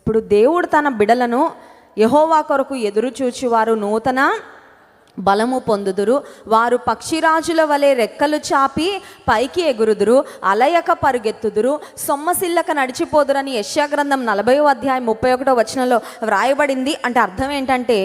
ఇప్పుడు దేవుడు తన బిడలను యెహోవా కొరకు ఎదురు చూచువారు నూతన బలము పొందుదురు, వారు పక్షిరాజుల వలె రెక్కలు చాపి పైకి ఎగురుదురు, అలయక పరుగెత్తుదురు, సొమ్మసిల్లక నడిచిపోదురని యెషయా గ్రంథం 40వ అధ్యాయం 31వ వచనంలో వ్రాయబడింది. అంటే అర్థం ఏంటంటే,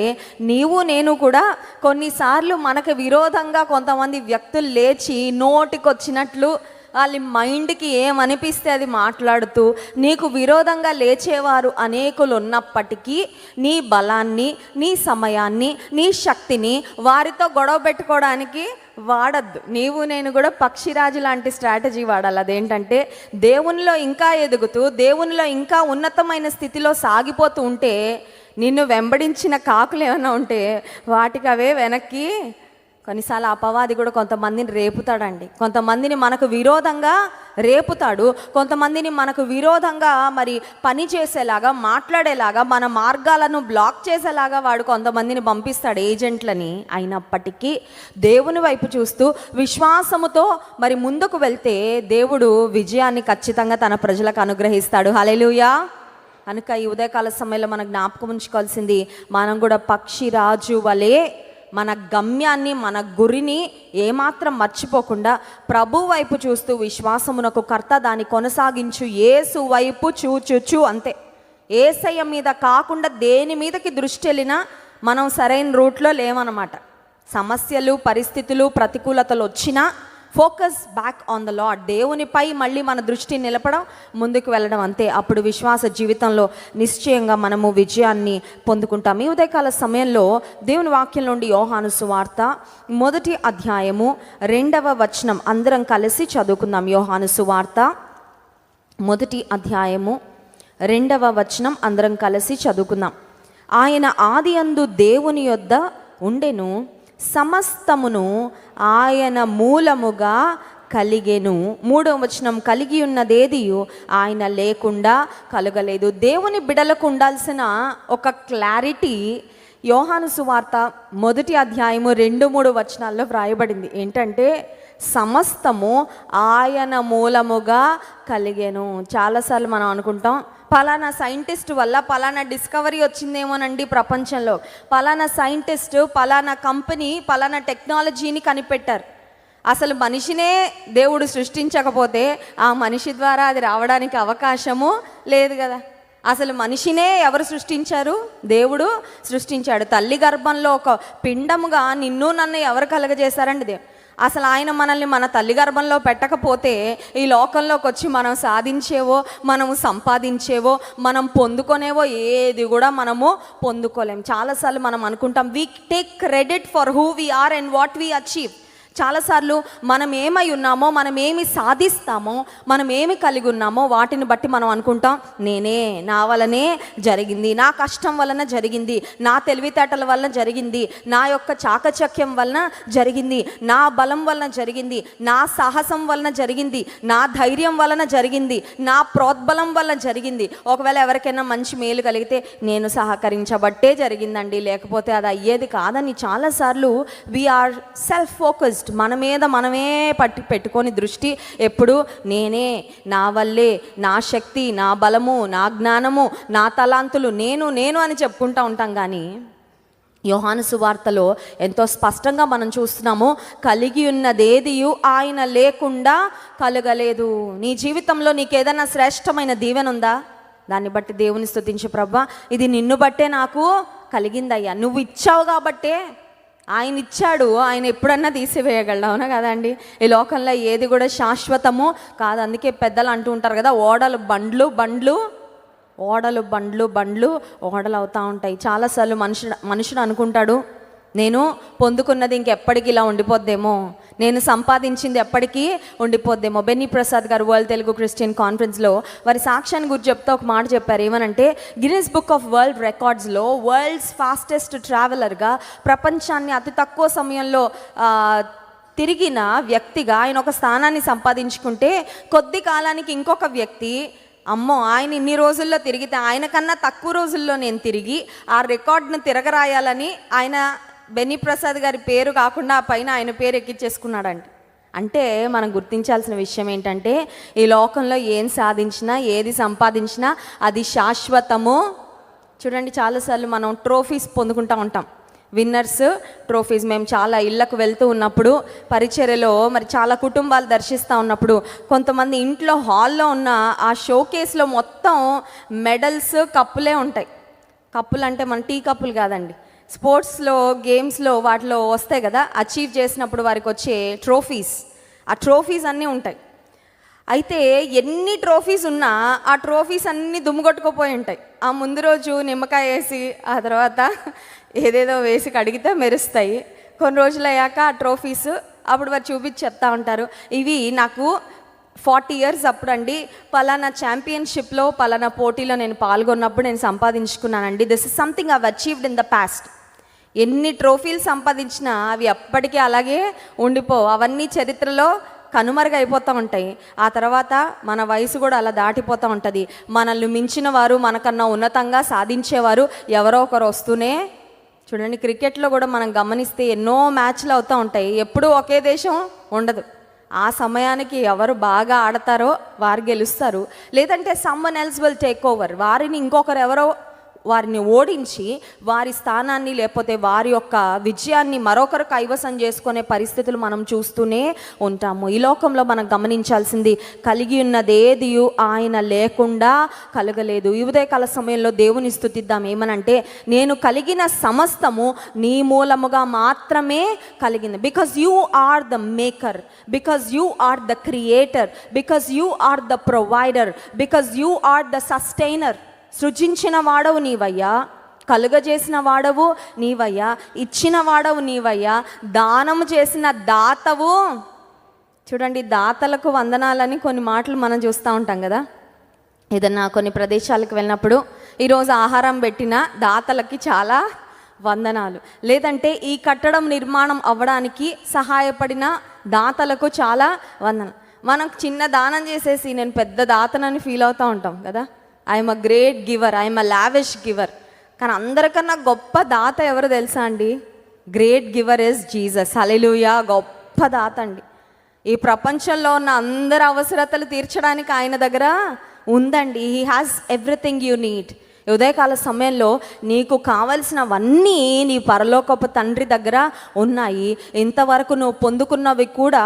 నీవు నేను కూడా కొన్నిసార్లు మనకు విరోధంగా కొంతమంది వ్యక్తులు లేచి నోటికొచ్చినట్లు వాళ్ళ మైండ్కి ఏమనిపిస్తే అది మాట్లాడుతూ నీకు విరోధంగా లేచేవారు అనేకులు ఉన్నప్పటికీ నీ బలాన్ని, నీ సమయాన్ని, నీ శక్తిని వారితో గొడవ పెట్టుకోవడానికి వాడద్దు. నీవు నేను కూడా పక్షిరాజు లాంటి స్ట్రాటజీ వాడాలి. అదేంటంటే, దేవునిలో ఇంకా ఎదుగుతూ దేవునిలో ఇంకా ఉన్నతమైన స్థితిలో సాగిపోతూ ఉంటే నిన్ను వెంబడించిన కాకులు ఏమైనా ఉంటే వాటికి అవే వెనక్కి. కొన్నిసార్లు అపవాది కూడా కొంతమందిని రేపుతాడండి. కొంతమందిని మనకు విరోధంగా రేపుతాడు, కొంతమందిని మనకు విరోధంగా మరి పని చేసేలాగా, మాట్లాడేలాగా, మన మార్గాలను బ్లాక్ చేసేలాగా వాడు కొంతమందిని పంపిస్తాడు, ఏజెంట్లని. అయినప్పటికీ దేవుని వైపు చూస్తూ విశ్వాసముతో మరి ముందుకు వెళ్తే దేవుడు విజయాన్ని ఖచ్చితంగా తన ప్రజలకు అనుగ్రహిస్తాడు. హల్లెలూయా. కనుక ఈ ఉదయకాల సమయంలో మనం జ్ఞాపకం ఉంచుకోవాల్సింది, మనం కూడా పక్షిరాజు వలె మన గమ్యాన్ని, మన గురిని ఏమాత్రం మర్చిపోకుండా ప్రభు వైపు చూస్తూ విశ్వాసమునకు కర్త దాన్ని కొనసాగించు యేసు వైపు చూచుచు, అంతే. యేసయ్య మీద కాకుండా దేని మీదకి దృష్టి వెళ్ళినా మనం సరైన రూట్లో లేమన్నమాట. సమస్యలు, పరిస్థితులు, ప్రతికూలతలు వచ్చినా focus back on the lord, దేవునిపై మళ్ళీ మన దృష్టి నిలపడం, ముందుకు వెళ్ళడం, అంతే. అప్పుడు విశ్వాస జీవితంలో నిశ్చయంగా మనము విజయాన్ని పొందుకుంటాం. ఈ ఉదయకాల సమయంలో దేవుని వాక్యం నుండి యోహాను సువార్త 1వ అధ్యాయము 2వ వచనం అందరం కలిసి చదువుకుందాం. యోహాను సువార్త 1వ అధ్యాయము 2వ వచనం అందరం కలిసి చదువుకుందాం. ఆయన ఆదియందు దేవుని యొద్ద ఉండెను, సమస్తమును ఆయన మూలముగా కలిగెను. 3వ వచనం, కలిగి ఉన్నదేదియు ఆయన లేకుండా కలగలేదు. దేవుని బిడలకు ఉండాల్సిన ఒక క్లారిటీ యోహాను సువార్త 1వ అధ్యాయము 2-3 వచనాల్లో వ్రాయబడింది. ఏంటంటే, సమస్తము ఆయన మూలముగా కలిగెను. చాలాసార్లు మనం అనుకుంటాం, పలానా సైంటిస్ట్ వల్ల పలానా డిస్కవరీ వచ్చిందేమోనండి ప్రపంచంలో, పలానా సైంటిస్ట్, పలానా కంపెనీ, పలానా టెక్నాలజీని కనిపెట్టారు. అసలు మనిషినే దేవుడు సృష్టించకపోతే ఆ మనిషి ద్వారా అది రావడానికి అవకాశము లేదు కదా. అసలు మనిషినే ఎవరు సృష్టించారు? దేవుడు సృష్టించాడు. తల్లి గర్భంలో ఒక పిండముగా నిన్ను నన్ను ఎవరు కలగజేశారండి? దేవుడు. అసలు ఆయన మనల్ని మన తల్లి గర్భంలో పెట్టకపోతే ఈ లోకంలోకి వచ్చి మనం సాధించేవో, మనము సంపాదించేవో, మనం పొందుకునేవో ఏది కూడా మనము పొందుకోలేం. చాలాసార్లు మనం అనుకుంటాం, we take credit for who we are and what we achieve. చాలాసార్లు మనం ఏమై ఉన్నామో, మనం ఏమి సాధిస్తామో, మనం ఏమి కలిగి ఉన్నామో వాటిని బట్టి మనం అనుకుంటాం, నేనే, నా వలనే జరిగింది, నా కష్టం వలన జరిగింది, నా తెలివితేటల వలన జరిగింది, నా యొక్క చాకచక్యం వలన జరిగింది, నా బలం వలన జరిగింది, నా సాహసం వలన జరిగింది, నా ధైర్యం వలన జరిగింది, నా ప్రోద్బలం వలన జరిగింది. ఒకవేళ ఎవరికైనా మంచి మేలు కలిగితే నేను సహకరించబట్టే జరిగిందండి, లేకపోతే అది అయ్యేది కాదని. చాలాసార్లు వీఆర్ సెల్ఫ్ ఫోకస్డ్, మన మీద మనమే పెట్టుకొని దృష్టి ఎప్పుడు నేనే, నా వల్లే, నా శక్తి, నా బలము, నా జ్ఞానము, నా తలాంతులు, నేను నేను అని చెప్పుకుంటూ ఉంటాం. కానీ యోహాను సువార్తలో ఎంతో స్పష్టంగా మనం చూస్తున్నాము, కలిగి ఉన్నదేదియు ఆయన లేకుండా కలగలేదు. నీ జీవితంలో నీకు ఏదైనా శ్రేష్టమైన దీవెన ఉందా? దాన్ని బట్టి దేవుని స్తుతించు, ప్రభువా ఇది నిన్ను బట్టే నాకు కలిగిందయ్యా, నువ్వు ఇచ్చావు కాబట్టే. ఆయన ఇచ్చాడు, ఆయన ఎప్పుడన్నా తీసివేయగలడు, అవునా కదండి? ఈ లోకంలో ఏది కూడా శాశ్వతము కాదు. అందుకే పెద్దలు అంటూ ఉంటారు కదా, ఓడలు బండ్లు, బండ్లు ఓడలు, బండ్లు బండ్లు ఓడలు అవుతూ ఉంటాయి. చాలాసార్లు మనుషుడు అనుకుంటాడు, నేను పొందుకున్నది ఇంకెప్పటికీ ఇలా ఉండిపోద్దేమో, నేను సంపాదించింది ఎప్పటికీ ఉండిపోద్దేమో. బెన్నీ ప్రసాద్ గారు వరల్డ్ తెలుగు క్రిస్టియన్ కాన్ఫరెన్స్లో వారి సాక్ష్యాన్ని గురించి చెప్తే ఒక మాట చెప్పారు. ఏమనంటే, గిన్నెస్ బుక్ ఆఫ్ వరల్డ్ రికార్డ్స్లో వరల్డ్స్ ఫాస్టెస్ట్ ట్రావెలర్గా, ప్రపంచాన్ని అతి తక్కువ సమయంలో తిరిగిన వ్యక్తిగా ఆయన ఒక స్థానాన్ని సంపాదించుకుంటే, కొద్ది కాలానికి ఇంకొక వ్యక్తి, అమ్మో ఆయన ఇన్ని రోజుల్లో తిరిగితే ఆయన కన్నా తక్కువ రోజుల్లో నేను తిరిగి ఆ రికార్డ్ను తిరగరాయాలని ఆయన బెన్నీ ప్రసాద్ గారి పేరు కాకుండా ఆ పైన ఆయన పేరు ఎక్కించేసుకున్నాడంట. అంటే మనం గుర్తించాల్సిన విషయం ఏంటంటే, ఈ లోకంలో ఏం సాధించినా, ఏది సంపాదించినా అది శాశ్వతము. చూడండి, చాలాసార్లు మనం ట్రోఫీస్ పొందుకుంటూ ఉంటాం, విన్నర్స్ ట్రోఫీస్. మేము చాలా ఇళ్లకు వెళ్తూ ఉన్నప్పుడు పరిచర్యలో మరి చాలా కుటుంబాలు దర్శిస్తూ ఉన్నప్పుడు కొంతమంది ఇంట్లో హాల్లో ఉన్న ఆ షోకేస్లో మొత్తం మెడల్స్, కప్పులే ఉంటాయి. కప్పులు అంటే మన టీ కప్పులు కాదండి, స్పోర్ట్స్లో గేమ్స్లో వాటిలో వస్తాయి కదా, అచీవ్ చేసినప్పుడు వారికి వచ్చే ట్రోఫీస్. ఆ ట్రోఫీస్ అన్నీ ఉంటాయి. అయితే ఎన్ని ట్రోఫీస్ ఉన్నా ఆ ట్రోఫీస్ అన్నీ దుమ్ముకొట్టుకుపోయి ఉంటాయి. ఆ ముందు రోజు నిమ్మకాయ వేసి ఆ తర్వాత ఏదేదో వేసి కడిగితే మెరుస్తాయి. కొన్ని రోజులు అయ్యాక ఆ ట్రోఫీస్ అప్పుడు వారు చూపించి చెప్తా ఉంటారు, ఇవి నాకు 40 years అప్పుడండి పలానా ఛాంపియన్షిప్లో పలానా పోటీలో నేను పాల్గొన్నప్పుడు నేను సంపాదించుకున్నానండి. This is something I've achieved in the past. ఎన్ని ట్రోఫీలు సంపాదించినా అవి ఎప్పటికీ అలాగే ఉండిపోవు, అవన్నీ చరిత్రలో కనుమరుగైపోతూ ఉంటాయి. ఆ తర్వాత మన వయసు కూడా అలా దాటిపోతూ ఉంటుంది. మనల్ని మించిన వారు, మనకన్నా ఉన్నతంగా సాధించేవారు ఎవరో ఒకరు వస్తూనే. చూడండి, క్రికెట్లో కూడా మనం గమనిస్తే ఎన్నో మ్యాచ్లు అవుతూ ఉంటాయి, ఎప్పుడూ ఒకే దేశం ఉండదు. ఆ సమయానికి ఎవరు బాగా ఆడతారో వారు గెలుస్తారు, లేదంటే someone else will take over. వారిని ఇంకొకరు ఎవరో వారిని ఓడించి వారి స్థానాన్ని లేకపోతే వారి యొక్క విజయాన్ని మరొకరు కైవసం చేసుకునే పరిస్థితులు మనం చూస్తూనే ఉంటాము. ఈ లోకంలో మనం గమనించాల్సింది, కలిగి ఉన్నదేదియు ఆయన లేకుండా కలగలేదు. ఈ ఉదయకాల సమయంలో దేవుని స్తుతిద్దాం. ఏమనంటే, నేను కలిగిన సమస్తము నీ మూలముగా మాత్రమే కలిగింది. Because you are the maker, because you are the creator, because you are the provider, because you are the sustainer. సృజించిన వాడవు నీవయ్యా, కలుగజేసిన వాడవు నీవయ్యా, ఇచ్చిన వాడవు నీవయ్యా, దానము చేసిన దాతవు. చూడండి, దాతలకు వందనాలని కొన్ని మాటలు మనం చూస్తూ ఉంటాం కదా. ఏదన్నా కొన్ని ప్రదేశాలకు వెళ్ళినప్పుడు ఈరోజు ఆహారం పెట్టిన దాతలకి చాలా వందనాలు, లేదంటే ఈ కట్టడం నిర్మాణం అవ్వడానికి సహాయపడిన దాతలకు చాలా వందనాలు. మనం చిన్న దానం చేసేసి నేను పెద్ద దాతనని ఫీల్ అవుతూ ఉంటాం కదా. I'm a great giver, I'm a lavish giver. కానీ అందరికన్నా గొప్ప దాత ఎవరు తెలుసా అండి? Great giver is Jesus. Hallelujah. గొప్ప దాత అండి. ఈ ప్రపంచంలో ఉన్న అందరి అవసరతలు తీర్చడానికి ఆయన దగ్గర ఉందండి. He has everything you need. ఉదయకాల సమయంలో నీకు కావలసినవన్నీ నీ పరలోకపు తండ్రి దగ్గర ఉన్నాయి. ఇంతవరకు నువ్వు పొందుకున్నవి కూడా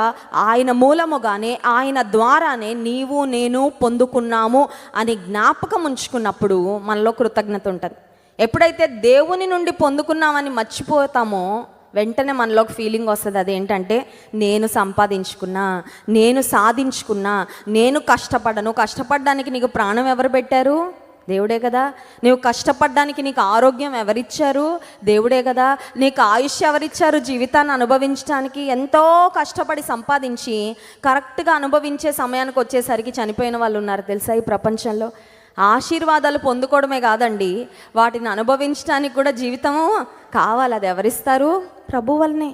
ఆయన మూలముగానే, ఆయన ద్వారానే నీవు నేను పొందుకున్నాము అని జ్ఞాపకం ఉంచుకున్నప్పుడు మనలో కృతజ్ఞత ఉంటుంది. ఎప్పుడైతే దేవుని నుండి పొందుకున్నామని మర్చిపోతామో వెంటనే మనలోకి ఫీలింగ్ వస్తుంది. అదేంటంటే, నేను సంపాదించుకున్నా, నేను సాధించుకున్నా, నేను కష్టపడ్డానికి నీకు ప్రాణం ఎవరు పెట్టారు? దేవుడే కదా. నువ్వు కష్టపడ్డానికి నీకు ఆరోగ్యం ఎవరిచ్చారు? దేవుడే కదా. నీకు ఆయుష్ ఎవరిచ్చారు? జీవితాన్ని అనుభవించడానికి ఎంతో కష్టపడి సంపాదించి కరెక్ట్గా అనుభవించే సమయానికి వచ్చేసరికి చనిపోయిన వాళ్ళు ఉన్నారు తెలుసా ఈ ప్రపంచంలో. ఆశీర్వాదాలు పొందుకోవడమే కాదండి, వాటిని అనుభవించడానికి కూడా జీవితము కావాలి. అది ఎవరిస్తారు? ప్రభు వల్లనే.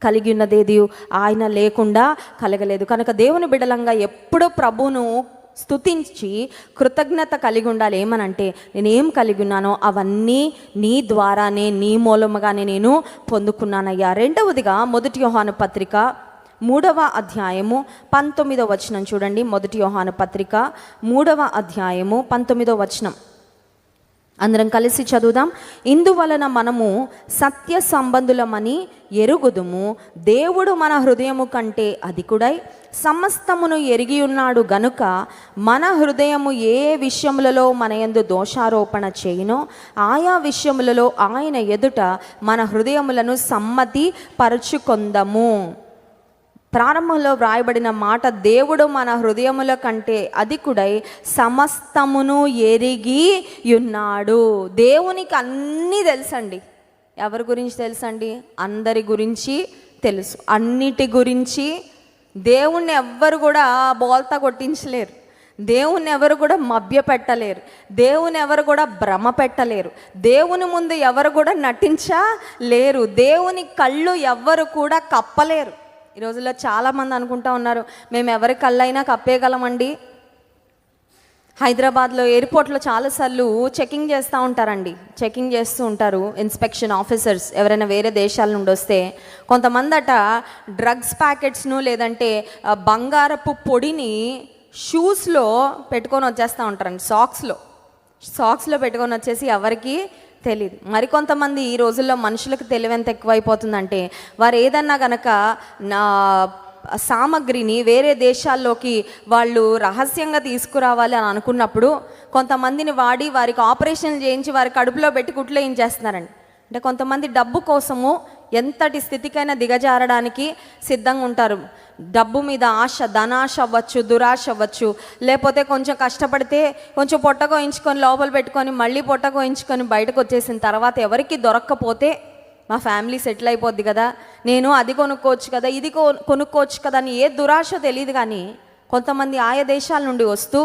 కలిగి ఉన్నదేది ఆయన లేకుండా కలగలేదు. కనుక దేవుని బిడ్డలంగా ఎప్పుడూ ప్రభువును స్తుతించి కృతజ్ఞత కలిగి ఉండాలి. ఏమనంటే, నేనేం కలిగి ఉన్నానో అవన్నీ నీ ద్వారానే, నీ మూలముగానే నేను పొందుకున్నానయ్యా. రెండవదిగా 1 యోహాను పత్రిక 3వ అధ్యాయము 19వ వచనం చూడండి. 1 యోహాను పత్రిక 3వ అధ్యాయము 19వ వచనం అందరం కలిసి చదువుదాం. ఇందువలన మనము సత్య సంబంధులమని ఎరుగుదుము, దేవుడు మన హృదయము కంటే అధికుడై సమస్తమును ఎరిగి ఉన్నాడు గనుక మన హృదయము ఏ విషయములలో మన యందు దోషారోపణ చేయునో ఆయా విషయములలో ఆయన ఎదుట మన హృదయములను సమ్మతి పరుచుకొందము. ప్రారంభంలో వ్రాయబడిన మాట, దేవుడు మన హృదయముల కంటే అధికుడై సమస్తమును ఎరిగి ఉన్నాడు. దేవునికి అన్నీ తెలుసండి. ఎవరి గురించి తెలుసండి? అందరి గురించి తెలుసు. అన్నిటి గురించి దేవుణ్ణి ఎవ్వరు కూడా బోల్తా కొట్టించలేరు. దేవుని ఎవరు కూడా మభ్య పెట్టలేరు. దేవుని ఎవరు కూడా భ్రమ పెట్టలేరు. దేవుని ముందు ఎవరు కూడా నటించలేరు. దేవుని కళ్ళు ఎవ్వరు కూడా కప్పలేరు. ఈ రోజుల్లో చాలామంది అనుకుంటా ఉన్నారు, మేము ఎవరి కళ్ళైనా కప్పేయగలమండి. హైదరాబాద్లో ఎయిర్పోర్ట్లో చాలాసార్లు చెకింగ్ చేస్తూ ఉంటారండి. చెకింగ్ చేస్తూ ఉంటారు ఇన్స్పెక్షన్ ఆఫీసర్స్. ఎవరైనా వేరే దేశాల నుండి వస్తే కొంతమంది అట డ్రగ్స్ ప్యాకెట్స్ను లేదంటే బంగారపు పొడిని షూస్లో పెట్టుకొని వచ్చేస్తూ ఉంటారండి. సాక్స్లో పెట్టుకొని వచ్చేసి ఎవరికి తెలియదు. మరికొంతమంది ఈ రోజుల్లో మనుషులకు తెలివి ఎంత ఎక్కువైపోతుందంటే వారు ఏదన్నా కనుక నా సామగ్రిని వేరే దేశాల్లోకి వాళ్ళు రహస్యంగా తీసుకురావాలి అని అనుకున్నప్పుడు కొంతమందిని వాడి వారికి ఆపరేషన్ చేయించి వారి కడుపులో పెట్టి కుట్లు వేయించేస్తున్నారండి. అంటే కొంతమంది డబ్బు కోసము ఎంతటి స్థితికైనా దిగజారడానికి సిద్ధంగా ఉంటారు. డబ్బు మీద ఆశ, ధనాశ అవ్వచ్చు, దురాశ అవ్వచ్చు, లేకపోతే కొంచెం కష్టపడితే కొంచెం పొట్ట కోయించుకొని లోపల పెట్టుకొని మళ్ళీ పొట్ట కోయించుకొని బయటకు వచ్చేసిన తర్వాత ఎవరికి దొరక్కపోతే మా ఫ్యామిలీ సెటిల్ అయిపోద్ది కదా, నేను అది కొనుక్కోవచ్చు కదా, ఇది కొనుక్కోవచ్చు కదా అని ఏ దురాశ తెలియదు. కానీ కొంతమంది ఆయా దేశాల నుండి వస్తూ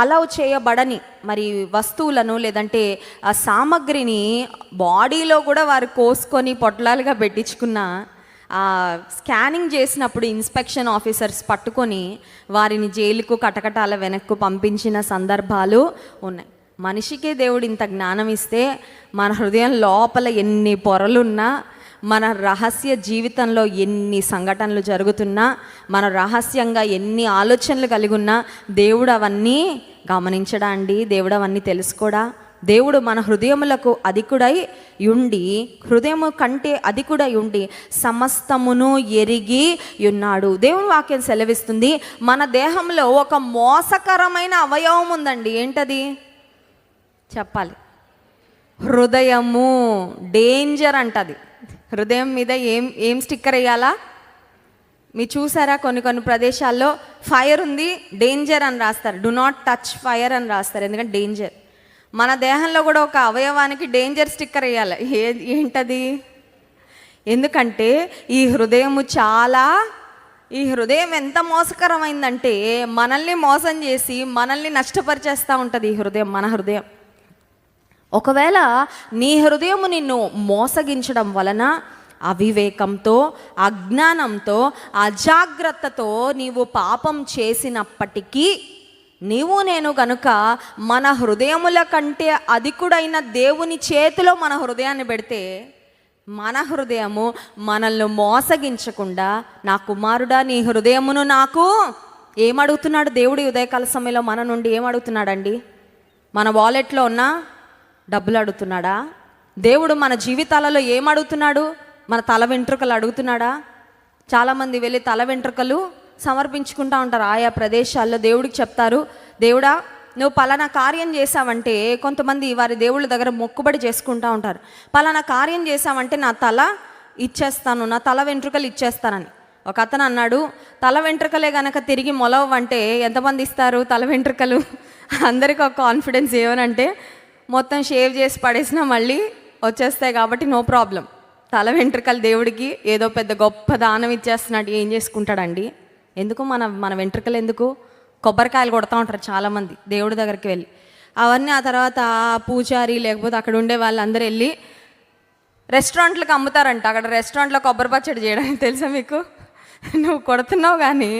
అలౌ చేయబడని మరి వస్తువులను లేదంటే ఆ సామగ్రిని బాడీలో కూడా వారు కోసుకొని పొట్లాలుగా పెట్టించుకున్న స్కానింగ్ చేసినప్పుడు ఇన్స్పెక్షన్ ఆఫీసర్స్ పట్టుకొని వారిని జైలుకు కటకటాల వెనక్కు పంపించిన సందర్భాలు ఉన్నాయి. మనిషికే దేవుడు ఇంత జ్ఞానం ఇస్తే మన హృదయం లోపల ఎన్ని పొరలున్నా, మన రహస్య జీవితంలో ఎన్ని సంఘటనలు జరుగుతున్నా, మన రహస్యంగా ఎన్ని ఆలోచనలు కలిగి ఉన్నా దేవుడు అవన్నీ గమనించడా అండి? దేవుడు అవన్నీ తెలుసుకోడా? దేవుడు మన హృదయములకు అధికుడై ఉండి, హృదయము కంటే అధికుడై ఉండి సమస్తమును ఎరిగి ఉన్నాడు. దేవుని వాక్యం సెలవిస్తుంది మన దేహంలో ఒక మోసకరమైన అవయవం ఉందండి. ఏంటది చెప్పాలి? హృదయము. డేంజర్ అంటది. హృదయం మీద ఏం స్టిక్కర్ వేయాలా? మీరు చూసారా? కొన్ని ప్రదేశాల్లో ఫైర్ ఉంది, డేంజర్ అని రాస్తారు. డు నాట్ టచ్ ఫైర్ అని రాస్తారు, ఎందుకంటే డేంజర్. మన దేహంలో కూడా ఒక అవయవానికి డేంజర్ స్టిక్కర్ వేయాలి. ఏంటది? ఎందుకంటే ఈ హృదయం ఎంత మోసకరమైందంటే మనల్ని మోసం చేసి మనల్ని నష్టపరిచేస్తూ ఉంటుంది ఈ హృదయం, మన హృదయం. ఒకవేళ నీ హృదయము నిన్ను మోసగించడం వలన అవివేకంతో, అజ్ఞానంతో, అజాగ్రత్తతో నీవు పాపం చేసినప్పటికీ నీవు నేను గనుక మన హృదయముల కంటే అధికుడైన దేవుని చేతిలో మన హృదయాన్ని పెడితే మన హృదయము మనల్ని మోసగించకుండా, నా కుమారుడా నీ హృదయమును నాకు ఏమడుగుతున్నాడు దేవుడు ఉదయకాల సమయంలో మన నుండి? ఏమడుగుతున్నాడండి? మన వాలెట్లో ఉన్న డబ్బులు అడుగుతున్నాడా? దేవుడు మన జీవితాలలో ఏమడుగుతున్నాడు? మన తల వెంట్రుకలు అడుగుతున్నాడా? చాలామంది వెళ్ళి తల వెంట్రుకలు సమర్పించుకుంటూ ఉంటారు ఆయా ప్రదేశాల్లో. దేవుడికి చెప్తారు, దేవుడా నువ్వు పలానా కార్యం చేసావంటే, కొంతమంది వారి దేవుళ్ళ దగ్గర మొక్కుబడి చేసుకుంటూ ఉంటారు. పలానా కార్యం చేసావంటే నా తల ఇచ్చేస్తాను, నా తల వెంట్రుకలు ఇచ్చేస్తానని. ఒక అతను అన్నాడు, తల వెంట్రుకలే గనక తిరిగి మొలవంటే ఎంతమంది ఇస్తారు తల వెంట్రుకలు? అందరికీ ఒక కాన్ఫిడెన్స్ ఏమనంటే మొత్తం షేవ్ చేసి పడేసినా మళ్ళీ వచ్చేస్తాయి కాబట్టి నో ప్రాబ్లం. తల వెంట్రుకలు దేవుడికి ఏదో పెద్ద గొప్ప దానం ఇచ్చేస్తున్నాడు. ఏం చేసుకుంటాడండి? ఎందుకు మన వెంట్రుకలు ఎందుకు? కొబ్బరికాయలు కొడతా ఉంటారు చాలామంది దేవుడి దగ్గరికి వెళ్ళి. అవన్నీ ఆ తర్వాత పూజారి లేకపోతే అక్కడ ఉండే వాళ్ళందరూ వెళ్ళి రెస్టారెంట్లకు అమ్ముతారంట. అక్కడ రెస్టారెంట్లో కొబ్బరి పచ్చడి చేయడానికి తెలుసా మీకు? నువ్వు కొడుతున్నావు కానీ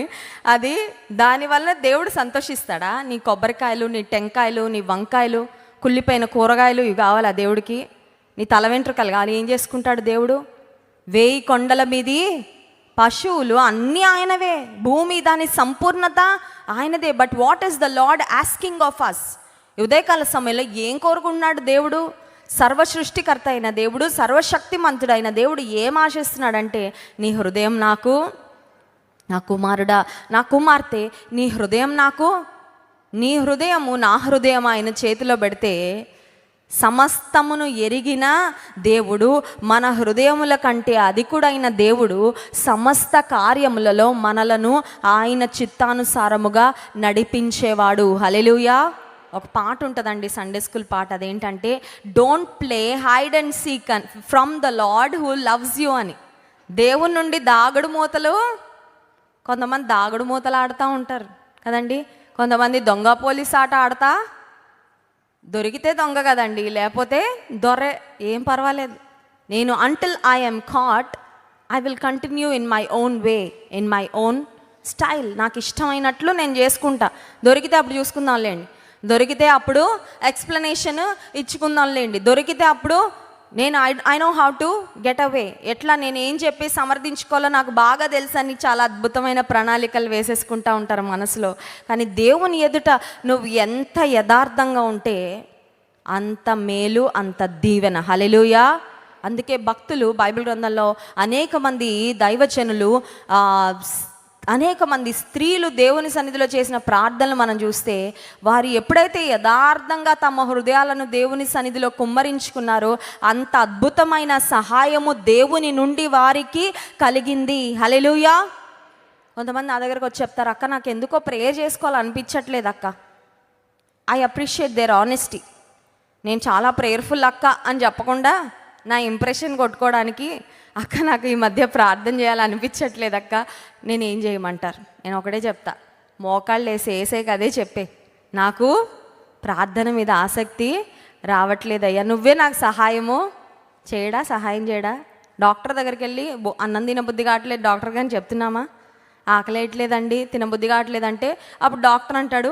అది దానివల్ల దేవుడు సంతోషిస్తాడా? నీ కొబ్బరికాయలు, నీ టెంకాయలు, నీ వంకాయలు, కుళ్ళిపోయిన కూరగాయలు ఇవి కావాలా దేవుడికి? నీ తల వెంట్రుకలు కానీ ఏం చేసుకుంటాడు దేవుడు? 1000 కొండల మీది పశువులు అన్నీ ఆయనవే, భూమి దాని సంపూర్ణత ఆయనదే. But what is the lord asking of us? ఉదయకాల సమయంలో ఏం కోరుకుంటున్నాడు దేవుడు? సర్వ సృష్టికర్త అయిన దేవుడు, సర్వశక్తిమంతుడైన దేవుడు ఏం ఆశిస్తున్నాడంటే నీ హృదయం నాకు, నా కుమారుడా, నా కుమార్తె, నీ హృదయం నాకు, నీ హృదయము నా హృదయం ఆయన చేతిలో పెడితే సమస్తమును ఎరిగిన దేవుడు, మన హృదయముల కంటే అధికుడైన దేవుడు సమస్త కార్యములలో మనలను ఆయన చిత్తానుసారముగా నడిపించేవాడు. హల్లెలూయా. ఒక పాట ఉంటుందండి, సండే స్కూల్ పాట. అదేంటంటే don't play hide and seek from the lord who loves you అని. దేవుని నుండి దాగుడు మూతలు, కొంతమంది దాగుడు మూతలు ఆడుతూ ఉంటారు కదండి. కొంతమంది దొంగ పోలీస్ ఆట ఆడతా, దొరికితే దొంగ కదండి, లేకపోతే దొరే, ఏం పర్వాలేదు. నేను until I am caught I will continue in my own way, in my own style. నాకు ఇష్టమైనట్లు నేను చేసుకుంటా, దొరికితే అప్పుడు చూసుకుందాంలేండి. దొరికితే అప్పుడు ఎక్స్ప్లెనేషన్ ఇచ్చుకుందాంలేండి. దొరికితే అప్పుడు నేను I know how to get away, ఎట్లా నేను ఏం చెప్పి సమర్థించుకోవాలో నాకు బాగా తెలుసు అని చాలా అద్భుతమైన ప్రణాళికలు వేసేసుకుంటూ ఉంటారు మనసులో. కానీ దేవుని ఎదుట నువ్వు ఎంత యథార్థంగా ఉంటే అంత మేలు, అంత దీవెన. హల్లెలూయా. అందుకే భక్తులు బైబిల్ గ్రంథంలో అనేక మంది దైవజనులు, అనేక మంది స్త్రీలు దేవుని సన్నిధిలో చేసిన ప్రార్థనలు మనం చూస్తే, వారు ఎప్పుడైతే యథార్థంగా తమ హృదయాలను దేవుని సన్నిధిలో కుమ్మరించుకున్నారో అంత అద్భుతమైన సహాయము దేవుని నుండి వారికి కలిగింది. హల్లెలూయా. కొంతమంది నా దగ్గరకు వచ్చి చెప్తారు, అక్క నాకు ఎందుకో ప్రేయర్ చేసుకోవాలనిపించట్లేదు అక్క. I appreciate there honesty. నేను చాలా ప్రేయర్ఫుల్ అక్క అని చెప్పకుండా నా ఇంప్రెషన్ కొట్టుకోవడానికి, అక్క నాకు ఈ మధ్య ప్రార్థన చేయాలనిపించట్లేదు అక్క, నేను ఏం చేయమంటారు? నేను ఒకటే చెప్తా, మోకాళ్ళు వేసే కదే చెప్పే, నాకు ప్రార్థన మీద ఆసక్తి రావట్లేదయ్యా, నువ్వే నాకు సహాయం చేయడా. డాక్టర్ దగ్గరికి వెళ్ళి అన్నం తినబుద్ధి కావట్లేదు డాక్టర్ గారిని చెప్తున్నామా? ఆకలేయట్లేదండి, తినబుద్ధి కావట్లేదంటే అప్పుడు డాక్టర్ అంటాడు,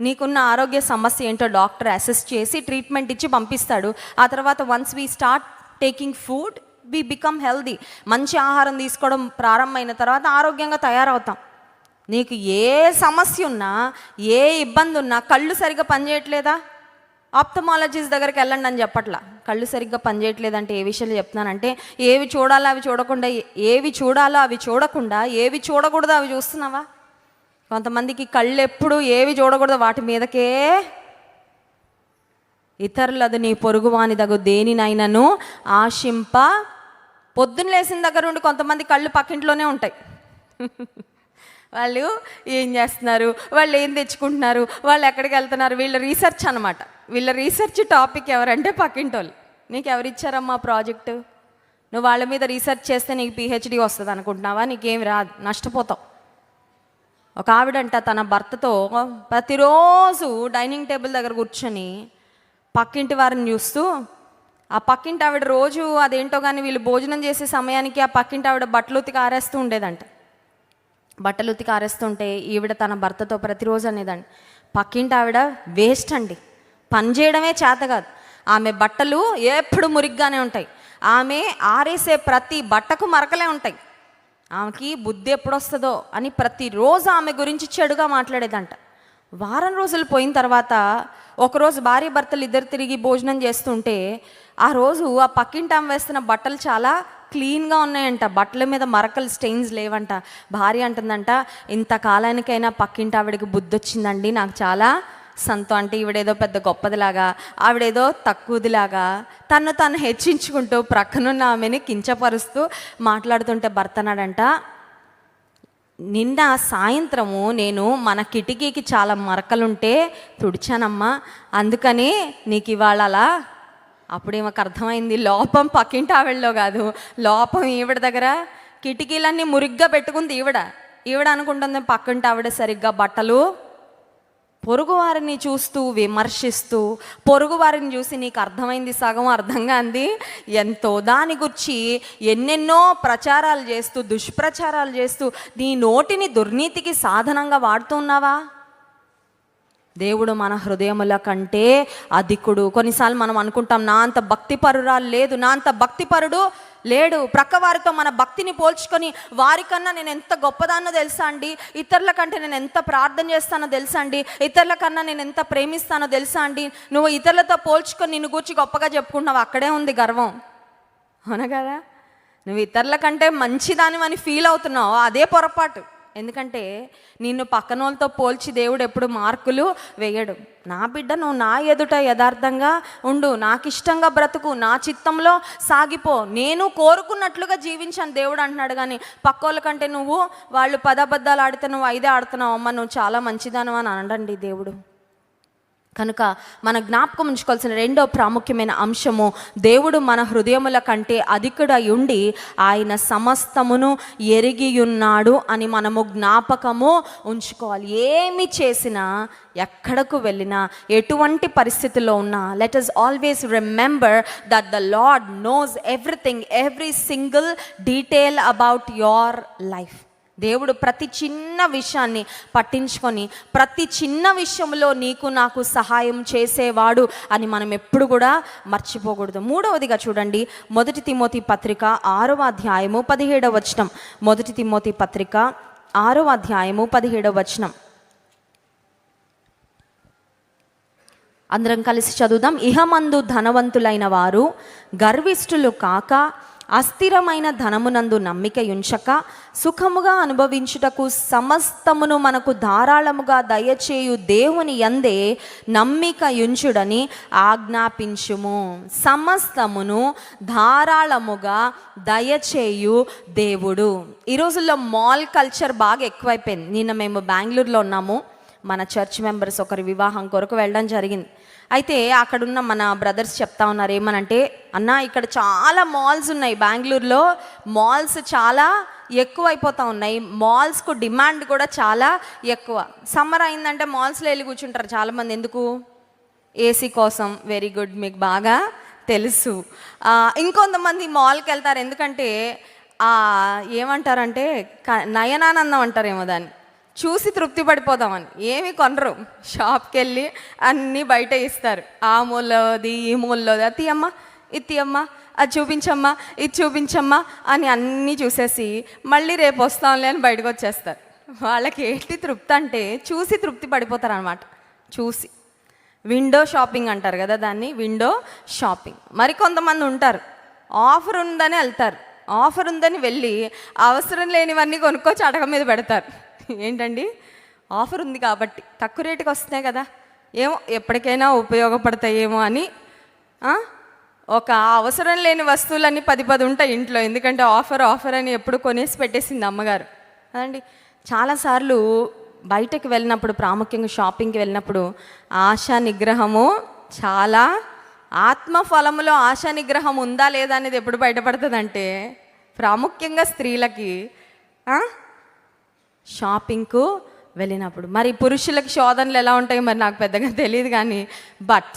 నీకున్న ఆరోగ్య సమస్య ఏంటో డాక్టర్ అసెస్ చేసి ట్రీట్మెంట్ ఇచ్చి పంపిస్తాడు. ఆ తర్వాత once we start taking food we become healthy. మంచి ఆహారం తీసుకోవడం ప్రారంభమైన తర్వాత ఆరోగ్యంగా తయారవుతాం. నీకు ఏ సమస్య ఉన్నా, ఏ ఇబ్బంది ఉన్నా, కళ్ళు సరిగ్గా పనిచేయట్లేదా, ఆప్థమాలజిస్ట్ దగ్గరికి వెళ్ళండి అని చెప్పట్లా. కళ్ళు సరిగ్గా పనిచేయట్లేదంటే ఏ విషయాలు చెప్తున్నానంటే, ఏవి చూడాలో అవి చూడకుండా, ఏవి చూడాలో అవి చూడకుండా, ఏవి చూడకూడదో అవి చూస్తున్నావా? కొంతమందికి కళ్ళు ఎప్పుడు ఏవి చూడకూడదు వాటి మీదకే. ఇతరులది నీ పొరుగువాని దగు దేనినైనాను ఆశింప. పొద్దున్న లేచిన దగ్గర నుండి కొంతమంది కళ్ళు పక్కింట్లోనే ఉంటాయి. వాళ్ళు ఏం చేస్తున్నారు, వాళ్ళు ఏం తెచ్చుకుంటున్నారు, వాళ్ళు ఎక్కడికి వెళ్తున్నారు, వీళ్ళ రీసెర్చ్ అనమాట. వీళ్ళ రీసెర్చ్ టాపిక్ ఎవరంటే పక్కింటోళ్ళు. నీకు ఎవరిచ్చారమ్మా ప్రాజెక్టు? నువ్వు వాళ్ళ మీద రీసెర్చ్ చేస్తే నీకు PhD వస్తుంది అనుకుంటున్నావా? నీకేమి రాదు, నష్టపోతావు. ఒక ఆవిడంట తన భర్తతో ప్రతిరోజు డైనింగ్ టేబుల్ దగ్గర కూర్చొని పక్కింటి వారిని చూస్తూ, ఆ పక్కింటి ఆవిడ రోజు అదేంటో కానీ వీళ్ళు భోజనం చేసే సమయానికి ఆ పక్కింటి ఆవిడ బట్టలు ఉతికి ఆరేస్తూ ఉండేదంట. బట్టలు ఉతికి ఆరేస్తుంటే ఈవిడ తన భర్తతో ప్రతిరోజు అనేదండి, పక్కింటి ఆవిడ వేస్ట్ అండి, పని చేయడమే చేత కాదు, ఆమె బట్టలు ఎప్పుడు మురిగ్గానే ఉంటాయి, ఆమె ఆరేసే ప్రతి బట్టకు మరకలే ఉంటాయి, ఆమెకి బుద్ధి ఎప్పుడు వస్తుందో అని ప్రతిరోజు ఆమె గురించి చెడుగా మాట్లాడేదంట. వారం రోజులు పోయిన తర్వాత ఒకరోజు భార్య భర్తలు ఇద్దరు తిరిగి భోజనం చేస్తుంటే, ఆ రోజు ఆ పక్కింటి ఆమె వేస్తున్న బట్టలు చాలా క్లీన్గా ఉన్నాయంట, బట్టల మీద మరకలు స్టెయిన్స్ లేవంట. భార్య అంటుందంట, ఇంతకాలానికైనా పక్కింటి ఆవిడకి బుద్ధి వచ్చిందండి, నాకు చాలా అంటే ఈవిడేదో పెద్ద గొప్పదిలాగా, ఆవిడేదో తక్కువదిలాగా తను హెచ్చించుకుంటూ ప్రక్కనున్న ఆమెని కించపరుస్తూ మాట్లాడుతుంటే భర్త అన్నాడంట, నిన్న సాయంత్రము నేను మన కిటికీకి చాలా మరకలుంటే తుడిచానమ్మా, అందుకని నీకు ఇవాళ అలా. అప్పుడు ఈమెకు అర్థమైంది, లోపం పక్కింటి ఆవిడలో కాదు, లోపం ఈవిడ దగ్గర. కిటికీలన్నీ మురిగ్గా పెట్టుకుంది ఈవిడ అనుకుంటుంది పక్కింటి ఆవిడ సరిగ్గా బట్టలు. పొరుగువారిని చూస్తూ విమర్శిస్తూ, పొరుగువారిని చూసి నీకు అర్థమైంది సగం అర్థంగా అంది ఎంతో, దాని గురించి ఎన్నెన్నో ప్రచారాలు చేస్తూ, దుష్ప్రచారాలు చేస్తూ నీ నోటిని దుర్నీతికి సాధనంగా వాడుతున్నావా? దేవుడు మన హృదయముల కంటే అధికుడు. కొన్నిసార్లు మనం అనుకుంటాం, నా అంత భక్తిపరురాలు లేదు, నా అంత భక్తిపరుడు లేడు. ప్రక్కవారితో మన భక్తిని పోల్చుకొని, వారికన్నా నేను ఎంత గొప్పదాన్నో తెలుసా అండి, ఇతరుల కంటే నేను ఎంత ప్రార్థన చేస్తానో తెలుసా అండి, ఇతరుల కన్నా నేను ఎంత ప్రేమిస్తానో తెలుసా అండి, నువ్వు ఇతరులతో పోల్చుకొని నిన్ను గూర్చి గొప్పగా చెప్పుకుంటున్నావు, అక్కడే ఉంది గర్వం. అవునా కదా? నువ్వు ఇతరుల కంటే మంచిదానివని ఫీల్ అవుతున్నావు, అదే పొరపాటు. ఎందుకంటే నిన్ను పక్కన వాళ్ళతో పోల్చి దేవుడు ఎప్పుడు మార్కులు వేయడు. నా బిడ్డ, నువ్వు నా ఎదుట యథార్థంగా ఉండు, నాకు ఇష్టంగా బ్రతుకు, నా చిత్తంలో సాగిపో, నేను కోరుకున్నట్లుగా జీవించాను దేవుడు అంటున్నాడు. కానీ పక్కోళ్ళ కంటే నువ్వు, వాళ్ళు 10 అబద్ధాలు ఆడితే నువ్వు 5 ఆడుతున్నావు, అమ్మ నువ్వు చాలా మంచిదాను అని అనడండి దేవుడు. కనుక మన జ్ఞాపకం ఉంచుకోవాల్సిన రెండో ప్రాముఖ్యమైన అంశము, దేవుడు మన హృదయముల కంటే అధికుడై ఉండి ఆయన సమస్తమును ఎరిగియున్నాడు అని మనము జ్ఞాపకము ఉంచుకోవాలి. ఏమి చేసినా, ఎక్కడకు వెళ్ళినా, ఎటువంటి పరిస్థితుల్లో ఉన్నా, let us always remember that the Lord knows everything, every single detail about your life. దేవుడు ప్రతి చిన్న విషయాన్ని పట్టించుకొని ప్రతి చిన్న విషయంలో నీకు నాకు సహాయం చేసేవాడు అని మనం ఎప్పుడు కూడా మర్చిపోకూడదు. మూడవదిగా చూడండి, 1 తిమోతి పత్రిక 6వ అధ్యాయము 17వ వచనం. 1 తిమోతి పత్రిక 6వ అధ్యాయము 17వ వచనం. అందరం కలిసి చదువుదాం. ఇహమందు ధనవంతులైన వారు గర్విష్ఠులు కాక, అస్థిరమైన ధనమునందు నమ్మిక ఉంచక, సుఖముగా అనుభవించుటకు సమస్తమును మనకు ధారాళముగా దయచేయు దేవుని యందే నమ్మిక ఉంచుడని ఆజ్ఞాపించుము. సమస్తమును ధారాళముగా దయచేయు దేవుడు. ఈ రోజుల్లో మాల్ కల్చర్ బాగా ఎక్కువైపోయింది. నిన్న మేము బెంగళూరులో ఉన్నాము. మన చర్చ్ మెంబర్స్ ఒకరి వివాహం కొరకు వెళ్ళడం జరిగింది. అయితే అక్కడున్న మన బ్రదర్స్ చెప్తా ఉన్నారు ఏమనంటే, అన్న ఇక్కడ చాలా మాల్స్ ఉన్నాయి, బెంగళూరులో మాల్స్ చాలా ఎక్కువ అయిపోతూ ఉన్నాయి, మాల్స్కు డిమాండ్ కూడా చాలా ఎక్కువ. సమ్మర్ అయిందంటే మాల్స్లో వెళ్ళి కూర్చుంటారు చాలామంది. ఎందుకు? ఏసీ కోసం. వెరీ గుడ్, మీకు బాగా తెలుసు. ఇంకొంతమంది మాల్కి వెళ్తారు ఎందుకంటే ఏమంటారంటే నయనానందం అంటారేమో, దాన్ని చూసి తృప్తి పడిపోదామని. ఏమి కొనరు, షాప్కి వెళ్ళి అన్నీ బయట ఇస్తారు. ఆ మూలది ఈ మూలది, అది తీయమ్మ ఇది తీయమ్మ, అది చూపించమ్మా ఇది చూపించమ్మా అని అన్నీ చూసేసి మళ్ళీ రేపు వస్తాంలే అని బయటకు వచ్చేస్తారు. వాళ్ళకి ఏంటి తృప్తి అంటే చూసి తృప్తి పడిపోతారు అనమాట. చూసి విండో షాపింగ్ అంటారు కదా దాన్ని, విండో షాపింగ్. మరి కొంతమంది ఉంటారు ఆఫర్ ఉందని వెళ్తారు, ఆఫర్ ఉందని వెళ్ళి అవసరం లేనివన్నీ కొనుక్కొచ్చి అడగ మీద పెడతారు. ఏంటండి, ఆఫర్ ఉంది కాబట్టి తక్కువ రేటుకి వస్తున్నాయి కదా, ఏమో ఎప్పటికైనా ఉపయోగపడతాయేమో అని ఒక అవసరం లేని వస్తువులన్నీ 10 ఉంటాయి ఇంట్లో. ఎందుకంటే ఆఫర్ ఆఫర్ అని ఎప్పుడు కొనేసి పెట్టేసింది అమ్మగారు అదండి. చాలాసార్లు బయటకు వెళ్ళినప్పుడు, ప్రాముఖ్యంగా షాపింగ్కి వెళ్ళినప్పుడు ఆశా నిగ్రహము చాలా, ఆత్మఫలములో ఆశా నిగ్రహం ఉందా లేదా అనేది ఎప్పుడు బయటపడుతుందంటే ప్రాముఖ్యంగా స్త్రీలకి షాపింగ్కు వెళ్ళినప్పుడు. మరి పురుషులకి శోధనలు ఎలా ఉంటాయో మరి నాకు పెద్దగా తెలియదు, కానీ బట్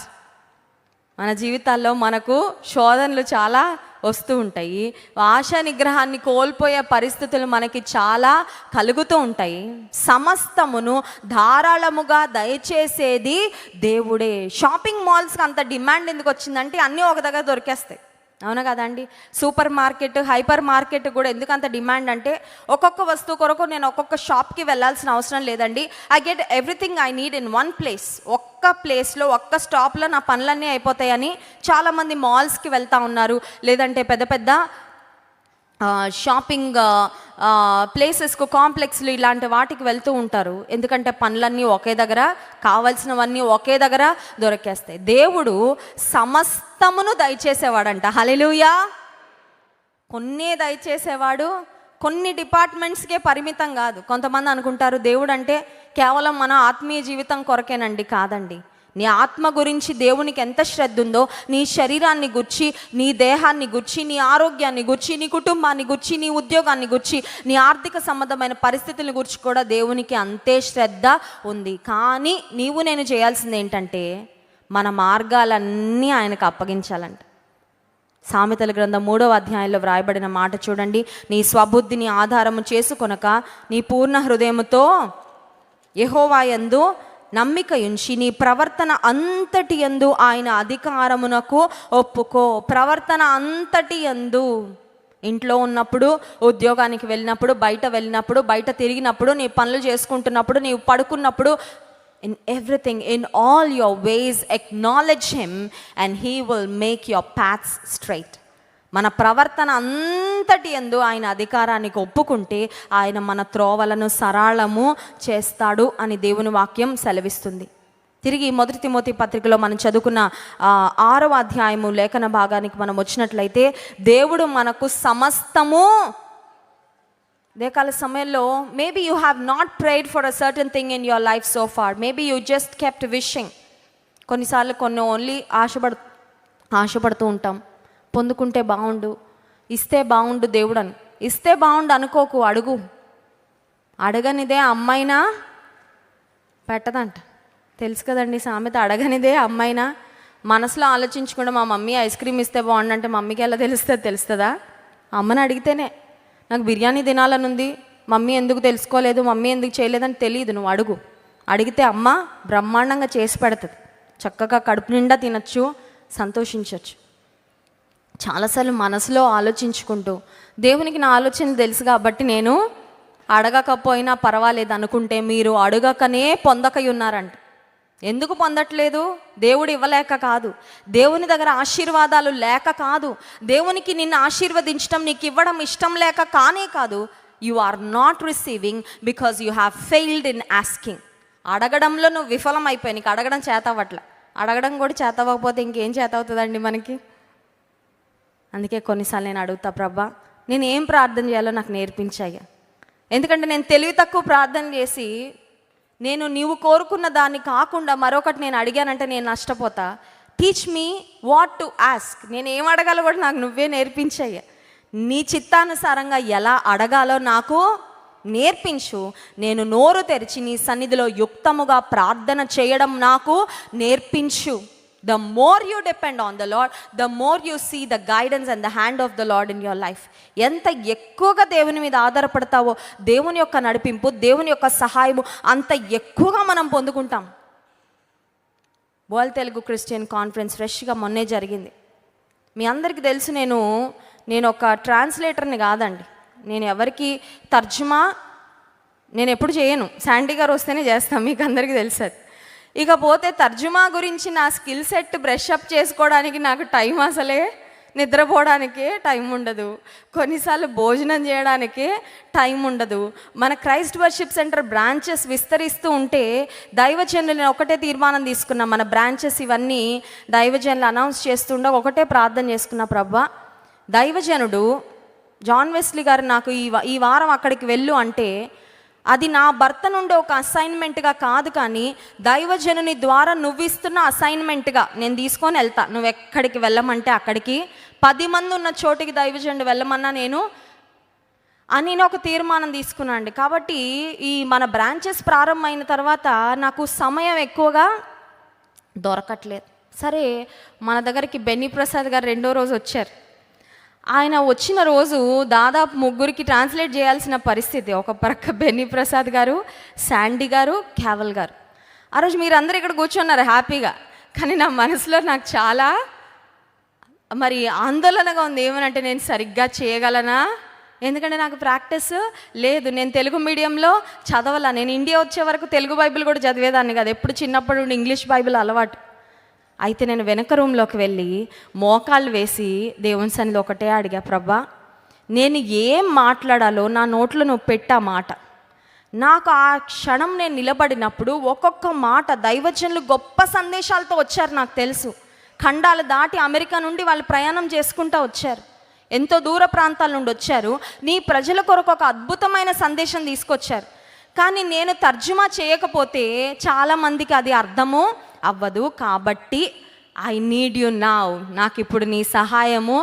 మన జీవితాల్లో మనకు శోధనలు చాలా వస్తూ ఉంటాయి. ఆశా నిగ్రహాన్ని కోల్పోయే పరిస్థితులు మనకి చాలా కలుగుతూ ఉంటాయి. సమస్తమును ధారాళముగా దయచేసేది దేవుడే. షాపింగ్ మాల్స్కి అంత డిమాండ్ ఎందుకు వచ్చిందంటే అన్నీ ఒక దగ్గర దొరికేస్తాయి, అవునా కదండి. సూపర్ మార్కెట్, హైపర్ మార్కెట్ కూడా ఎందుకు అంత డిమాండ్ అంటే ఒక్కొక్క వస్తువు కొరకు నేను ఒక్కొక్క షాప్కి వెళ్ళాల్సిన అవసరం లేదండి. I get everything I need in one place. ఒక్క ప్లేస్లో ఒక్క స్టాప్లో నా పనులన్నీ అయిపోతాయని చాలామంది మాల్స్కి వెళ్తూ ఉన్నారు, లేదంటే పెద్ద పెద్ద షాపింగ్ ప్లేసెస్కు, కాంప్లెక్స్లు ఇలాంటి వాటికి వెళ్తూ ఉంటారు. ఎందుకంటే పనులన్నీ ఒకే దగ్గర, కావాల్సినవన్నీ ఒకే దగ్గర దొరికేస్తాయి. దేవుడు సమస్తమును దయచేసేవాడంట. హల్లెలూయా. కొన్నే దయచేసేవాడు, కొన్ని డిపార్ట్మెంట్స్కే పరిమితం కాదు. కొంతమంది అనుకుంటారు దేవుడు అంటే కేవలం మన ఆత్మీయ జీవితం కొరకేనండి. కాదండి. నీ ఆత్మ గురించి దేవునికి ఎంత శ్రద్ధ ఉందో, నీ శరీరాన్ని గుర్చి, నీ దేహాన్ని గుర్చి, నీ ఆరోగ్యాన్ని గుర్చి, నీ కుటుంబాన్ని గుర్చి, నీ ఉద్యోగాన్ని గుర్చి, నీ ఆర్థిక సంబంధమైన పరిస్థితుల గురించి కూడా దేవునికి అంతే శ్రద్ధ ఉంది. కానీ నీవు నేను చేయాల్సింది ఏంటంటే మన మార్గాలన్నీ ఆయనకు అప్పగించాలంట. సామెతల గ్రంథం 3వ అధ్యాయంలో వ్రాయబడిన మాట చూడండి. నీ స్వబుద్ధిని ఆధారము చేసుకొనక నీ పూర్ణ హృదయముతో యెహోవా యందు నమ్మిక ఉంచి నీ ప్రవర్తన అంతటి యందు ఆయన అధికారమునకు ఒప్పుకో. ప్రవర్తన అంతటి యందు, ఇంట్లో ఉన్నప్పుడు, ఉద్యోగానికి వెళ్ళినప్పుడు, బయట వెళ్ళినప్పుడు, బయట తిరిగినప్పుడు, నీ పనులు చేసుకుంటున్నప్పుడు, నీవు పడుకున్నప్పుడు, in everything, in all your ways acknowledge him and he will make your paths straight. మన ప్రవర్తన అంతటి యందు ఆయన అధికారానికి ఒప్పుకుంటే ఆయన మన త్రోవలను సరళము చేస్తాడు అని దేవుని వాక్యం సెలవిస్తుంది. తిరిగి 1 తిమోతి పత్రికలో మనం చదువుకున్న 6వ అధ్యాయము లేఖన భాగానికి మనం వచ్చినట్లయితే, దేవుడు మనకు సమస్తము దేకాల సమయంలో maybe you have not prayed for a certain thing in your life so far, maybe you just kept wishing. కొన్నిసార్లు కొన్ని ఓన్లీ ఆశపడుతూ ఉంటాం, పొందుకుంటే బాగుండు, ఇస్తే బాగుండు దేవుడు అని. ఇస్తే బాగుండు అనుకోకు, అడుగు. అడగనిదే అమ్మైనా పెట్టదంట. తెలుసు కదండి సామెత, అడగనిదే అమ్మైనా. మనసులో ఆలోచించకుండా మా మమ్మీ ఐస్ క్రీమ్ ఇస్తే బాగుండు అంటే మమ్మీకి ఎలా తెలుస్తుందా? అమ్మని అడిగితేనే. నాకు బిర్యానీ తినాలని ఉంది, మమ్మీ ఎందుకు తెలుసుకోలేదు, మమ్మీ ఎందుకు చేయలేదని తెలియదు. నువ్వు అడుగు, అడిగితే అమ్మ బ్రహ్మాండంగా చేసి పెడుతుంది. చక్కగా కడుపు నిండా తినచ్చు, సంతోషించవచ్చు. చాలాసార్లు మనసులో ఆలోచించుకుంటూ దేవునికి నా ఆలోచన తెలుసు కాబట్టి నేను అడగకపోయినా పర్వాలేదు అనుకుంటే మీరు అడగకనే పొందకై ఉన్నారంట. ఎందుకు పొందట్లేదు? దేవుడు ఇవ్వలేక కాదు, దేవుని దగ్గర ఆశీర్వాదాలు లేక కాదు, దేవునికి నిన్ను ఆశీర్వదించడం నీకు ఇవ్వడం ఇష్టం లేక కానే కాదు. You are not receiving because you have failed in asking. అడగడంలో నువ్వు విఫలం అయిపోయి, నీకు అడగడం చేతవట్ల. అడగడం కూడా చేతవ్వకపోతే ఇంకేం చేతవుతుందండి మనకి? అందుకే కొన్నిసార్లు నేను అడుగుతా, ప్రభా నేను ఏం ప్రార్థన చేయాలో నాకు నేర్పించాయ్యా. ఎందుకంటే నేను తెలివి తక్కువ ప్రార్థన చేసి నేను నీవు కోరుకున్న దాన్ని కాకుండా మరొకటి నేను అడిగానంటే నేను నష్టపోతా. Teach me what to ask. నేను ఏం అడగాలో కూడా నాకు నువ్వే నేర్పించాయ్యా. నీ చిత్తానుసారంగా ఎలా అడగాలో నాకు నేర్పించు. నేను నోరు తెరిచి నీ సన్నిధిలో యుక్తముగా ప్రార్థన చేయడం నాకు నేర్పించు. The more you depend on the Lord, the more you see the guidance and the hand of the Lord in your life. ఎంత ఎక్కువగా దేవుని మీద ఆధారపడతావో, దేవుని యొక్క నడిపింపు, దేవుని యొక్క సహాయము అంత ఎక్కువగా మనం పొందుకుంటాం. వరల్డ్ తెలుగు క్రిస్టియన్ కాన్ఫరెన్స్ ఫ్రెష్గా మొన్నే జరిగింది. మీ అందరికీ తెలుసు, నేను ఒక ట్రాన్స్లేటర్ని కాదండి. నేను ఎవరికి తర్జుమా నేను ఎప్పుడు చేయను. శాండీ గారు వస్తేనే చేస్తాను, మీకు అందరికీ తెలుసు అది. ఇకపోతే తర్జుమా గురించి నా స్కిల్ సెట్ బ్రష్ అప్ చేసుకోవడానికి నాకు టైం, అసలే నిద్రపోవడానికే టైం ఉండదు, కొన్నిసార్లు భోజనం చేయడానికే టైం ఉండదు. మన క్రైస్ట్ వర్షిప్ సెంటర్ బ్రాంచెస్ విస్తరిస్తూ ఉంటే దైవజనులు నేను ఒకటే తీర్మానం తీసుకున్నా. మన బ్రాంచెస్ ఇవన్నీ దైవజనులు అనౌన్స్ చేస్తుండే ఒకటే ప్రార్థన చేసుకున్నా, ప్రభా దైవజనుడు జాన్ వెస్లీ గారు నాకు ఈ వారం అక్కడికి వెళ్ళు అంటే అది నా భర్త నుండి ఒక అసైన్మెంట్గా కాదు, కానీ దైవజనుని ద్వారా నువ్వు ఇస్తున్న అసైన్మెంట్గా నేను తీసుకొని వెళ్తా. నువ్వు ఎక్కడికి వెళ్ళమంటే అక్కడికి, 10 మంది ఉన్న చోటికి దైవజనుడు వెళ్ళమన్నా నేను ఒక తీర్మానం తీసుకున్నాను అండి. కాబట్టి ఈ మన బ్రాంచెస్ ప్రారంభమైన తర్వాత నాకు సమయం ఎక్కువగా దొరకట్లేదు. సరే, మన దగ్గరికి బెన్నీ ప్రసాద్ గారు 2వ రోజు వచ్చారు. ఆయన వచ్చిన రోజు దాదాపు 3 ట్రాన్స్లేట్ చేయాల్సిన పరిస్థితి. ఒక ప్రక్క బెన్నీ ప్రసాద్ గారు, శాండీ గారు, క్యావల్ గారు. ఆ రోజు మీరందరూ ఇక్కడ కూర్చున్నారు హ్యాపీగా, కానీ నా మనసులో నాకు చాలా ఆందోళనగా ఉంది. ఏమనంటే నేను సరిగ్గా చేయగలనా? ఎందుకంటే నాకు ప్రాక్టీస్ లేదు. నేను తెలుగు మీడియంలో చదవాలా. నేను ఇండియా వచ్చే వరకు తెలుగు బైబిల్ కూడా చదివేదాన్ని కాదు, ఎప్పుడు చిన్నప్పటి నుండి ఇంగ్లీష్ బైబిల్ అలవాటు. అయితే నేను వెనక రూమ్లోకి వెళ్ళి మోకాళ్ళు వేసి దేవుని సన్నిధిలో ఒకటే అడిగా, ప్రభా నేను ఏం మాట్లాడాలో నా నోట్లో నువ్వు పెట్టా మాట. నాకు ఆ క్షణం నేను నిలబడినప్పుడు ఒక్కొక్క మాట దైవజనులు గొప్ప సందేశాలతో వచ్చారు. నాకు తెలుసు, ఖండాలు దాటి అమెరికా నుండి వాళ్ళు ప్రయాణం చేసుకుంటూ వచ్చారు, ఎంతో దూర ప్రాంతాల నుండి వచ్చారు. నీ ప్రజల కొరకు ఒక అద్భుతమైన సందేశం తీసుకొచ్చారు. కానీ నేను తర్జుమా చేయకపోతే చాలామందికి అది అర్థము అవ్వదు. కాబట్టి ఐ నీడ్ యు నౌ. నాకు ఇప్పుడు నీ సహాయము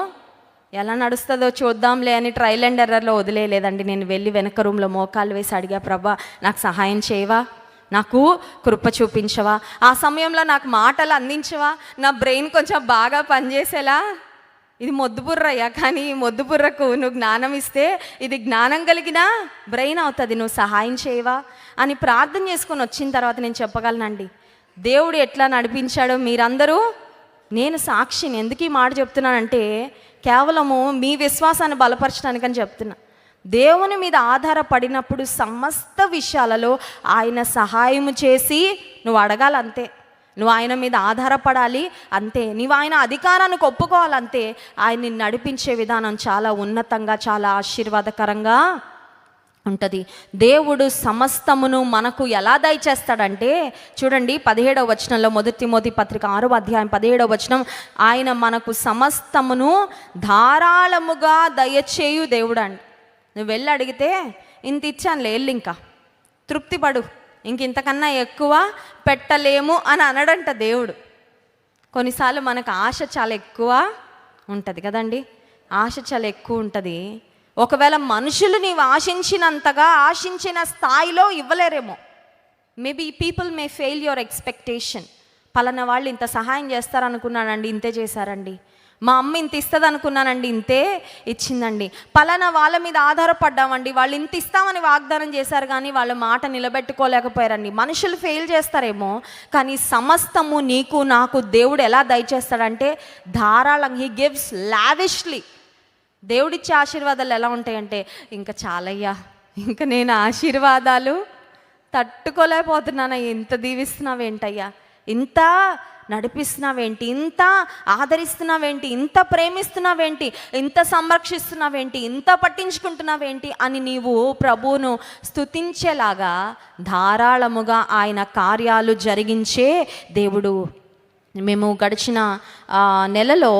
ఎలా నడుస్తుందో చూద్దాంలే అని ట్రయల్ అండ్ ఎర్రర్లో వదిలేయలేదండి. నేను వెళ్ళి వెనక రూమ్లో మోకాళ్ళు వేసి అడిగా, ప్రభా నాకు సహాయం చేయవా, నాకు కృప చూపించవా, ఆ సమయంలో నాకు మాటలు అందించవా, నా బ్రెయిన్ కొంచెం బాగా పనిచేసేలా. ఇది మొద్దుబుర్రయ్యా, కానీ ఈ మొద్దుబుర్రకు నువ్వు జ్ఞానం ఇస్తే ఇది జ్ఞానం కలిగిన బ్రెయిన్ అవుతుంది, నువ్వు సహాయం చేయవా అని ప్రార్థన చేసుకొని వచ్చిన తర్వాత నేను చెప్పగలనండి, దేవుడు ఎట్లా నడిపించాడో మీరందరూ నేను సాక్షిని. ఎందుకు ఈ మాట చెప్తున్నానంటే కేవలము మీ విశ్వాసాన్ని బలపరచడానికని చెప్తున్నా. దేవుని మీద ఆధారపడినప్పుడు సమస్త విషయాలలో ఆయన సహాయము చేసి నువ్వు అడగాలంతే, నువ్వు ఆయన మీద ఆధారపడాలి అంతే, నువ్వు ఆయన అధికారానికి ఒప్పుకోవాలంతే. ఆయన్ని నడిపించే విధానం చాలా ఉన్నతంగా, చాలా ఆశీర్వాదకరంగా ఉంటుంది. దేవుడు సమస్తమును మనకు ఎలా దయచేస్తాడంటే చూడండి, 17వ వచనంలో, మొదటి తిమోతి పత్రిక 6వ అధ్యాయం 17వ వచనం, ఆయన మనకు సమస్తమును ధారాళముగా దయచేయు దేవుడు అండి. నువ్వు వెళ్ళి అడిగితే ఇంత ఇచ్చానులే, వెళ్ళి ఇంకా తృప్తిపడు, ఇంతకన్నా ఎక్కువ పెట్టలేము అని అనడంట దేవుడు. కొన్నిసార్లు మనకు ఆశ చాలా ఎక్కువ ఉంటుంది కదండి, ఆశ చాలా ఎక్కువ ఉంటుంది. ఒకవేళ మనుషులు నీవు ఆశించినంతగా ఆశించిన స్థాయిలో ఇవ్వలేరేమో. Maybe people may fail your expectation. పలానా వాళ్ళు ఇంత సహాయం చేస్తారనుకున్నానండి, ఇంతే చేశారండి. మా అమ్మ ఇంత ఇస్తుంది అనుకున్నానండి, ఇంతే ఇచ్చిందండి. పలానా వాళ్ళ మీద ఆధారపడ్డామండి, వాళ్ళు ఇంత ఇస్తామని వాగ్దానం చేశారు కానీ వాళ్ళ మాట నిలబెట్టుకోలేకపోయారండి. మనుషులు ఫెయిల్ చేస్తారేమో, కానీ సమస్తము నీకు నాకు దేవుడు ఎలా దయచేస్తాడంటే ధారాళంగా. He gives lavishly. దేవుడిచ్చే ఆశీర్వాదాలు ఎలా ఉంటాయంటే, ఇంకా చాలయ్యా, ఇంకా నేను ఆశీర్వాదాలు తట్టుకోలేకపోతున్నానయ్యా, ఇంత దీవిస్తున్నావేంటయ్యా, ఇంత నడిపిస్తున్నావేంటి, ఇంత ఆదరిస్తున్నావేంటి, ఇంత ప్రేమిస్తున్నావేంటి, ఇంత సంరక్షిస్తున్నావేంటి, ఇంత పట్టించుకుంటున్నావేంటి అని నీవు ప్రభువును స్తుతించేలాగా ధారాళముగా ఆయన కార్యాలు జరిగించే దేవుడు. మేము గడిచిన నెలలో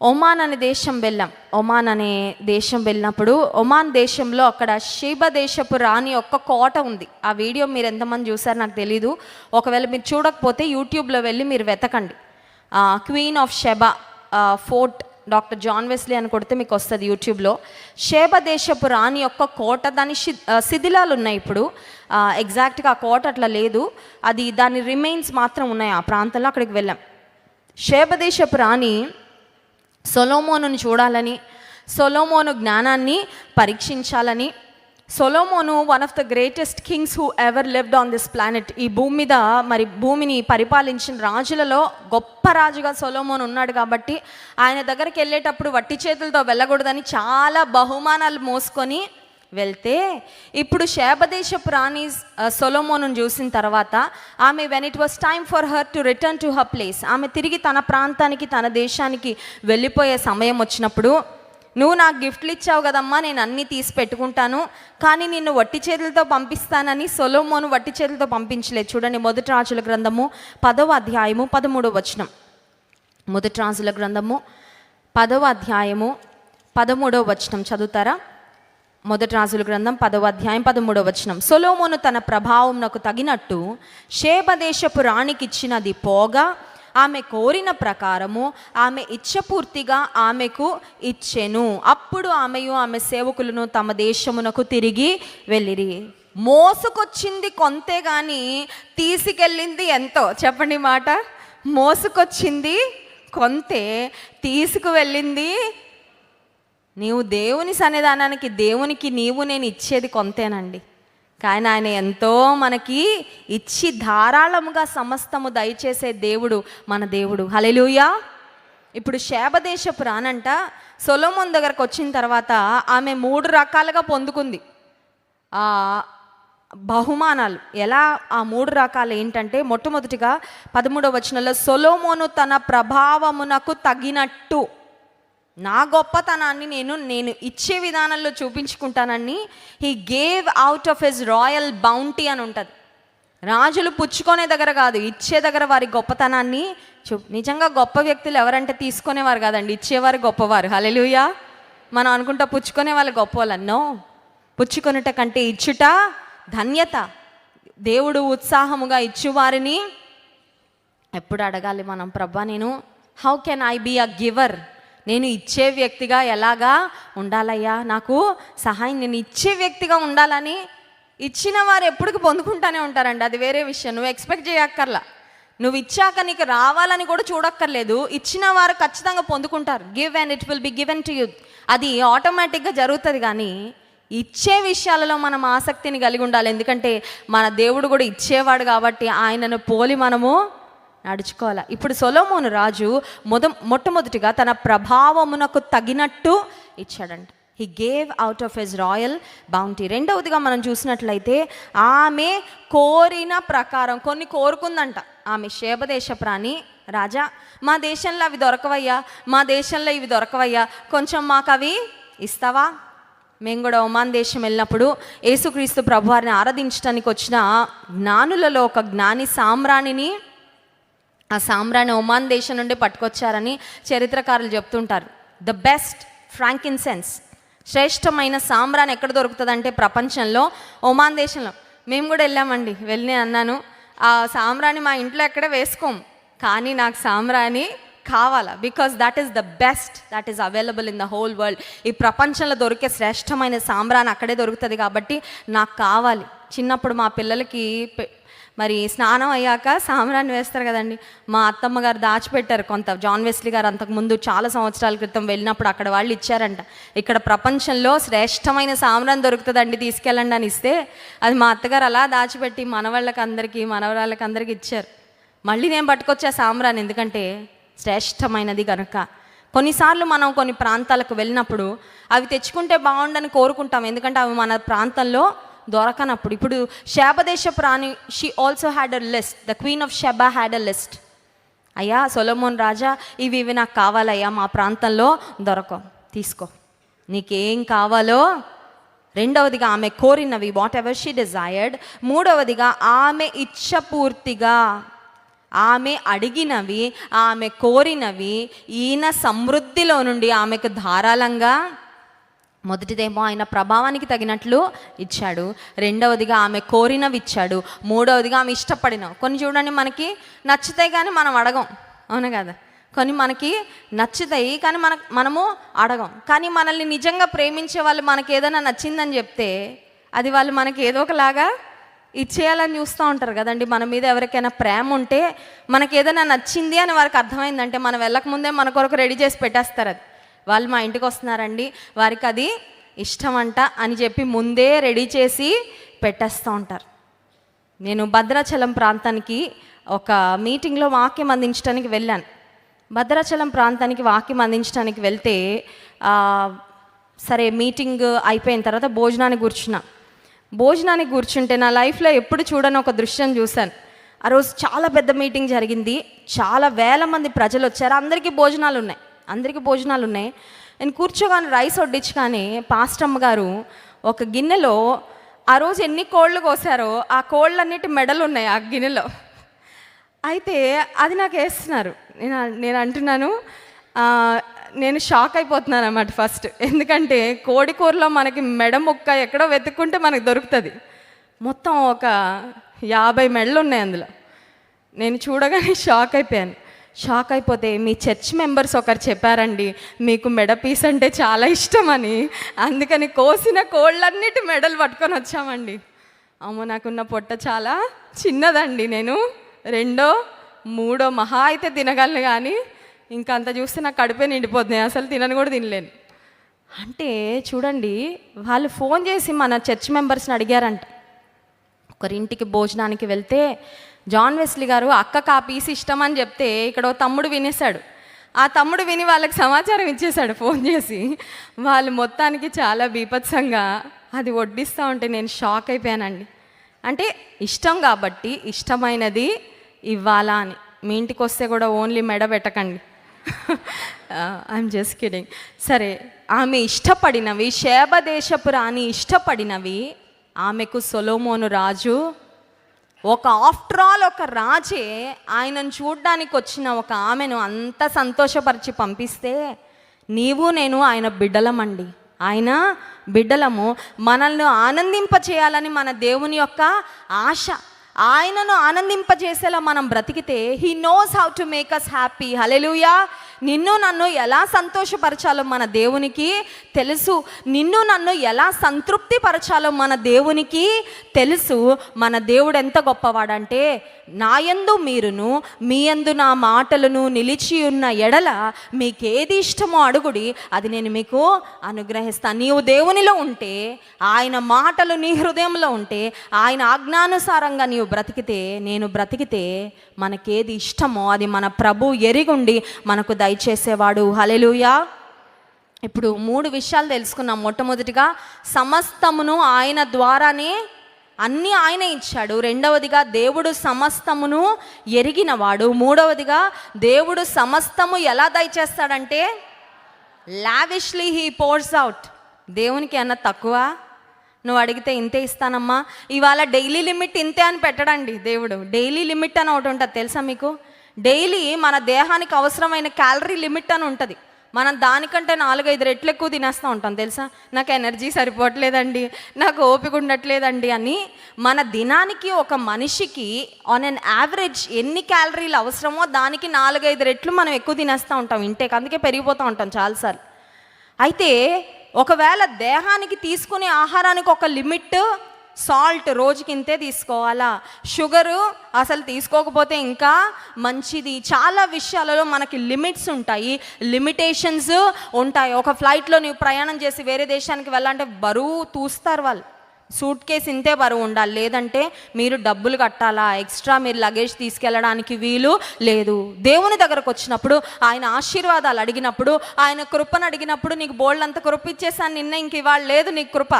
ఒమాన్ అనే దేశం వెళ్ళాం. ఒమాన్ అనే దేశం వెళ్ళినప్పుడు ఒమాన్ దేశంలో అక్కడ షేబ దేశపు రాణి యొక్క కోట ఉంది. ఆ వీడియో మీరు ఎంతమంది చూసారో నాకు తెలీదు. ఒకవేళ మీరు చూడకపోతే యూట్యూబ్లో వెళ్ళి మీరు వెతకండి. Queen of Sheba fort doctor John Wesley అని కొడితే మీకు వస్తుంది యూట్యూబ్లో. షేబ దేశపు రాణి యొక్క కోట, దాని శిథిలాలు ఉన్నాయి ఇప్పుడు. ఎగ్జాక్ట్గా ఆ కోట అట్లా లేదు, అది దాని రిమైన్స్ మాత్రం ఉన్నాయి ఆ ప్రాంతంలో. అక్కడికి వెళ్ళాం. షేబ దేశపు రాణి సొలొమోనుని చూడాలని, సొలొమోను జ్ఞానాన్ని పరీక్షించాలని. సొలొమోను one of the greatest kings who ever lived on this planet. ఈ భూమి మీద మరి భూమిని పరిపాలించిన రాజులలో గొప్ప రాజుగా సొలొమోను ఉన్నాడు. కాబట్టి ఆయన దగ్గరికి వెళ్ళేటప్పుడు వట్టి చేతులతో వెళ్ళకూడదని చాలా బహుమానాలు మోసుకొని వెళ్తే, ఇప్పుడు షేబదేశపు రాణి సొలొమోనును చూసిన తర్వాత ఆమె when it was time for her to return to her place, ఆమె తిరిగి తన ప్రాంతానికి తన దేశానికి వెళ్ళిపోయే సమయం వచ్చినప్పుడు, నువ్వు నాకు గిఫ్ట్లు ఇచ్చావు కదమ్మా, నేను అన్నీ తీసి పెట్టుకుంటాను, కానీ నిన్ను వట్టి చేతులతో పంపిస్తానని సొలొమోను వట్టి చేతులతో పంపించలేదు. చూడండి, మొదటి రాజుల గ్రంథము 10వ అధ్యాయము 13వ వచనం. మొదటి రాజుల గ్రంథము 10వ అధ్యాయము 13వ వచనం చదువుతారా? మొదటి రాజుల గ్రంథం 10వ అధ్యాయం 13వ వచనం. సొలొమోను తన ప్రభావంనకు తగినట్టు షేబదేశపు రాణికిచ్చినది పోగా, ఆమె కోరిన ప్రకారము ఆమె ఇచ్చపూర్తిగా ఆమెకు ఇచ్చెను. అప్పుడు ఆమెయు ఆమె సేవకులను తమ దేశమునకు తిరిగి వెళ్ళిరి. మోసుకొచ్చింది కొంతే కానీ తీసుకెళ్ళింది ఎంతో. చెప్పండి మాట. మోసుకొచ్చింది కొంతే, తీసుకువెళ్ళింది నీవు దేవుని సన్నిధానానికి, దేవునికి నీవు నేను ఇచ్చేది కొంతేనండి. కానీ ఆయన ఎంతో మనకి ఇచ్చి ధారాళముగా సమస్తము దయచేసే దేవుడు మన దేవుడు. హల్లెలూయా. ఇప్పుడు షేబదేశపు రానంట సొలొమోను దగ్గరకు వచ్చిన తర్వాత ఆమె 3 రకాలుగా పొందుకుంది బహుమానాలు. ఎలా ఆ 3 రకాలు ఏంటంటే, మొట్టమొదటిగా 13వ వచనంలో సొలొమోను తన ప్రభావమునకు తగినట్టు, నా గొప్పతనాన్ని నేను ఇచ్చే విధానంలో చూపించుకుంటానని, he gave out of his royal bounty అని ఉంటుంది. రాజులు పుచ్చుకునే దగ్గర కాదు, ఇచ్చే దగ్గర వారి గొప్పతనాన్ని నిజంగా గొప్ప వ్యక్తులు ఎవరంటే తీసుకునేవారు కాదండి, ఇచ్చేవారు గొప్పవారు. హల్లెలూయా. మనం అనుకుంటా పుచ్చుకునే వాళ్ళు గొప్ప వాళ్ళన్నో, పుచ్చుకొనుట కంటే ఇచ్చుట ధన్యత. దేవుడు ఉత్సాహముగా ఇచ్చువారిని ఎప్పుడు అడగాలి మనం, ప్రభా నేను how can I be a giver, నేను ఇచ్చే వ్యక్తిగా ఎలాగా ఉండాలయ్యా, నాకు సహాయం, నేను ఇచ్చే వ్యక్తిగా ఉండాలని. ఇచ్చిన వారు ఎప్పటికి పొందుకుంటానే ఉంటారండి, అది వేరే విషయం. నువ్వు ఎక్స్పెక్ట్ చేయక్కర్లా, నువ్వు ఇచ్చాక నీకు రావాలని కూడా చూడక్కర్లేదు. ఇచ్చిన వారు ఖచ్చితంగా పొందుకుంటారు. Give and it will be given to you, అది ఆటోమేటిక్గా జరుగుతుంది. కానీ ఇచ్చే విషయాలలో మనం ఆసక్తిని కలిగి ఉండాలి. ఎందుకంటే మన దేవుడు కూడా ఇచ్చేవాడు కాబట్టి ఆయనను పోలి మనము నడుచుకోవాలి. ఇప్పుడు సొలొమోను రాజు మొట్టమొదటిగా తన ప్రభావమునకు తగినట్టు ఇచ్చాడంట. He gave out of his royal bounty. రెండవదిగా మనం చూసినట్లయితే ఆమె కోరిన ప్రకారం కొన్ని కోరుకుందంట. ఆమె షేబదేశపు రాణి, రాజా మా దేశంలో అవి దొరకవయ్యా, మా దేశంలో ఇవి దొరకవయ్యా, కొంచెం మాకు అవి ఇస్తావా? మేము కూడా ఒమాన్ దేశం వెళ్ళినప్పుడు యేసుక్రీస్తు ప్రభువారిని ఆరాధించడానికి వచ్చిన జ్ఞానులలో ఒక జ్ఞాని సామ్రాణిని, ఆ సామ్రాణి ఒమాన్ దేశం నుండి పట్టుకొచ్చారని చరిత్రకారులు చెప్తుంటారు. ద బెస్ట్ ఫ్రాంకిన్సెన్స్, శ్రేష్టమైన సామ్రాణి ఎక్కడ దొరుకుతుందంటే ప్రపంచంలో ఒమాన్ దేశంలో. మేము కూడా వెళ్ళామండి. వెళ్ళి అన్నాను, ఆ సామ్రాణి మా ఇంట్లో ఎక్కడ వేసుకోం, కానీ నాకు సామ్రాణి కావాలా, because that is the best that is available in the whole world. ఈ ప్రపంచంలో దొరికే శ్రేష్టమైన సామ్రాణి అక్కడే దొరుకుతుంది కాబట్టి నాకు కావాలి. చిన్నప్పుడు మా పిల్లలకి మరి స్నానం అయ్యాక సాంబ్రాన్ని వేస్తారు కదండి. మా అత్తమ్మ గారు దాచిపెట్టారు కొంత. జాన్ వెస్లీ గారు అంతకుముందు చాలా సంవత్సరాల క్రితం వెళ్ళినప్పుడు అక్కడ వాళ్ళు ఇచ్చారంట. ఇక్కడ ప్రపంచంలో శ్రేష్టమైన సాంబ్రాన్ని దొరుకుతుందండి, తీసుకెళ్ళండి అని ఇస్తే అది మా అత్తగారు అలా దాచిపెట్టి మనవరాళ్ళకి అందరికీ ఇచ్చారు. మళ్ళీ నేను పట్టుకొచ్చా సాంబ్రాన్ని, ఎందుకంటే శ్రేష్టమైనది కనుక. కొన్నిసార్లు మనం కొన్ని ప్రాంతాలకు వెళ్ళినప్పుడు అవి తెచ్చుకుంటే బాగుండని కోరుకుంటాం, ఎందుకంటే అవి మన ప్రాంతంలో దొరకనప్పుడు. ఇప్పుడు షేబదేశపు రాణి, she also had a list. The queen of Sheba had a list. అయ్యా సొలొమోన్ రాజా, ఇవి నాకు కావాలయ్యా, మా ప్రాంతంలో దొరకవు, తీసుకో, నీకేం కావాలో. రెండవదిగా ఆమె కోరినవి, వాట్ ఎవర్ షీ డిజైర్డ్. మూడవదిగా ఆమె ఇచ్చపూర్తిగా, ఆమె అడిగినవి, ఆమె కోరినవి ఈయన సమృద్ధిలో నుండి ఆమెకు ధారాళంగా. మొదటిదేమో ఆయన ప్రభావానికి తగినట్లు ఇచ్చాడు, రెండవదిగా ఆమె కోరినవి ఇచ్చాడు, మూడవదిగా ఆమె ఇష్టపడినవి. కొన్ని చూడండి మనకి నచ్చుతాయి కానీ మనం అడగం, అవును కదా. కొన్ని మనకి నచ్చుతాయి కానీ మనము అడగం. కానీ మనల్ని నిజంగా ప్రేమించే వాళ్ళు మనకి ఏదైనా నచ్చిందని చెప్తే అది వాళ్ళు మనకి ఏదో ఒకలాగా ఇచ్చేయాలని చూస్తూ ఉంటారు కదండి. మన మీద ఎవరికైనా ప్రేమ ఉంటే, మనకి ఏదైనా నచ్చింది అని వారికి అర్థమైందంటే మనం వెళ్ళకముందే మన కొరకు రెడీ చేసి పెట్టేస్తారు. అది వాళ్ళు మా ఇంటికి వస్తున్నారండి, వారికి అది ఇష్టం అంట అని చెప్పి ముందే రెడీ చేసి పెట్టేస్తూ ఉంటారు. నేను భద్రాచలం ప్రాంతానికి ఒక మీటింగ్లో వాక్యం అందించడానికి వెళ్ళాను. భద్రాచలం ప్రాంతానికి వాక్యం అందించడానికి వెళ్తే సరే మీటింగ్ అయిపోయిన తర్వాత భోజనానికి కూర్చుంటే నా లైఫ్లో ఎప్పుడు చూడని ఒక దృశ్యం చూశాను. ఆ రోజు చాలా పెద్ద మీటింగ్ జరిగింది, చాలా వేల మంది ప్రజలు వచ్చారు, అందరికీ భోజనాలు ఉన్నాయి. నేను కూర్చోగానే రైస్ వడ్డించగానే పాస్టమ్మ గారు ఒక గిన్నెలో ఆ రోజు ఎన్ని కోళ్ళు కోసారో ఆ కోళ్ళన్నిటి మెడలు ఉన్నాయి ఆ గిన్నెలో. అయితే అది నాకు వేస్తున్నారు. నేను అంటున్నాను, నేను షాక్ అయిపోతున్నాను అన్నమాట ఫస్ట్. ఎందుకంటే కోడి కూరలో మనకి మెడ ముక్క ఎక్కడో వెతుక్కుంటే మనకు దొరుకుతుంది. మొత్తం ఒక 50 మెడలు ఉన్నాయి అందులో. నేను చూడగానే షాక్ అయిపోతే మీ చర్చ్ మెంబర్స్ ఒకరు చెప్పారండి, మీకు మెడ పీస్ అంటే చాలా ఇష్టమని, అందుకని కోసిన కోళ్ళన్నిటి మెడలు పట్టుకొని వచ్చామండి. అమ్మో, నాకున్న పొట్ట చాలా చిన్నదండి. నేను 2, 3 మహా అయితే తినగలను, కానీ ఇంకా అంత చూస్తే నాకు కడుపే నిండిపోతుంది, అసలు తినను కూడా తినలేను. అంటే చూడండి, వాళ్ళు ఫోన్ చేసి మన చర్చ్ మెంబర్స్ని అడిగారంట. ఒకరింటికి భోజనానికి వెళ్తే జాన్ వెస్లీ గారు అక్కకు ఆ పీస్ ఇష్టం అని చెప్తే ఇక్కడ తమ్ముడు వినేశాడు. ఆ తమ్ముడు విని వాళ్ళకి సమాచారం ఇచ్చేశాడు ఫోన్ చేసి. వాళ్ళు మొత్తానికి చాలా బీభత్సంగా అది వడ్డిస్తూ ఉంటే నేను షాక్ అయిపోయానండి. అంటే ఇష్టం కాబట్టి ఇష్టమైనది ఇవ్వాలా అని. మీ ఇంటికి వస్తే కూడా ఓన్లీ మెడ పెట్టకండి, ఐఎమ్ జస్ట్ కిడింగ్. సరే, ఆమె ఇష్టపడినవి, షేబదేశపు రాణి ఇష్టపడినవి ఆమెకు సొలొమోను రాజు, ఒక ఆఫ్టర్ ఆల్ ఒక రాజే ఆయనను చూడ్డానికి వచ్చిన ఒక ఆమెను అంత సంతోషపరిచి పంపిస్తే, నీవు నేను ఆయన బిడ్డలమండి, ఆయన బిడ్డలము. మనల్ని ఆనందింపచేయాలని మన దేవుని యొక్క ఆశ. ఆయనను ఆనందింపజేసేలా మనం బ్రతికితే he knows how to make us happy. Hallelujah. నిన్ను నన్ను ఎలా సంతోషపరచాలో మన దేవునికి తెలుసు. నిన్ను నన్ను ఎలా సంతృప్తి పరచాలో మన దేవునికి తెలుసు. మన దేవుడు ఎంత గొప్పవాడంటే, నాయందు మీరును మీ యందు నా మాటలను నిలిచి ఉన్న ఎడల మీకేది ఇష్టమో అడుగుడి, అది నేను మీకు అనుగ్రహిస్తాను. నీవు దేవునిలో ఉంటే, ఆయన మాటలు నీ హృదయంలో ఉంటే, ఆయన ఆజ్ఞానుసారంగా నీవు బ్రతికితే, నేను బ్రతికితే, మనకేది ఇష్టమో అది మన ప్రభు ఎరిగుండి మనకు దయచేసేవాడు. హల్లెలూయా. ఇప్పుడు 3 విషయాలు తెలుసుకున్నాం. మొట్టమొదటిగా సమస్తమును ఆయన ద్వారానే అన్నీ ఆయన ఇచ్చాడు. రెండవదిగా దేవుడు సమస్తమును ఎరిగినవాడు. మూడవదిగా దేవుడు సమస్తము ఎలా దయచేస్తాడంటే లావిష్లీ హీ పోర్స్ అవుట్. దేవునికి అన్న తక్కువ, నువ్వు అడిగితే ఇంతే ఇస్తానమ్మా, ఇవాళ డైలీ లిమిట్ ఇంతే అని పెట్టడండి దేవుడు. డైలీ లిమిట్ అని ఒకటి ఉంటుంది, తెలుసా మీకు? డైలీ మన దేహానికి అవసరమైన క్యాలరీ లిమిట్ అని ఉంటుంది. మనం దానికంటే 4-5 రెట్లు ఎక్కువ తినేస్తూ ఉంటాం, తెలుసా? నాకు ఎనర్జీ సరిపోవట్లేదండి, నాకు ఓపిక ఉండట్లేదండి అని. మన దినానికి ఒక మనిషికి ఆన్ అన్ యావరేజ్ ఎన్ని క్యాలరీలు అవసరమో దానికి 4-5 రెట్లు మనం ఎక్కువ తినేస్తూ ఉంటాం ఇంటేక్. అందుకే పెరిగిపోతూ ఉంటాం చాలాసార్లు. అయితే ఒకవేళ దేహానికి తీసుకునే ఆహారానికి ఒక లిమిట్, సాల్ట్ రోజుకి ఇంతే తీసుకోవాలా, షుగరు అసలు తీసుకోకపోతే ఇంకా మంచిది. చాలా విషయాలలో మనకి లిమిట్స్ ఉంటాయి, లిమిటేషన్స్ ఉంటాయి. ఒక ఫ్లైట్లో నీవు ప్రయాణం చేసి వేరే దేశానికి వెళ్ళాలంటే బరువు తూస్తారు వాళ్ళు. సూట్ కేసు ఇంతే బరువు ఉండాలి, లేదంటే మీరు డబ్బులు కట్టాలా, ఎక్స్ట్రా మీరు లగేజ్ తీసుకెళ్ళడానికి వీలు లేదు. దేవుని దగ్గరకు వచ్చినప్పుడు, ఆయన ఆశీర్వాదాలు అడిగినప్పుడు, ఆయన కృపను అడిగినప్పుడు, నీకు బోల్డ్ అంత కృప ఇచ్చేసాను నిన్న, ఇంక ఇవాళ లేదు నీకు కృప,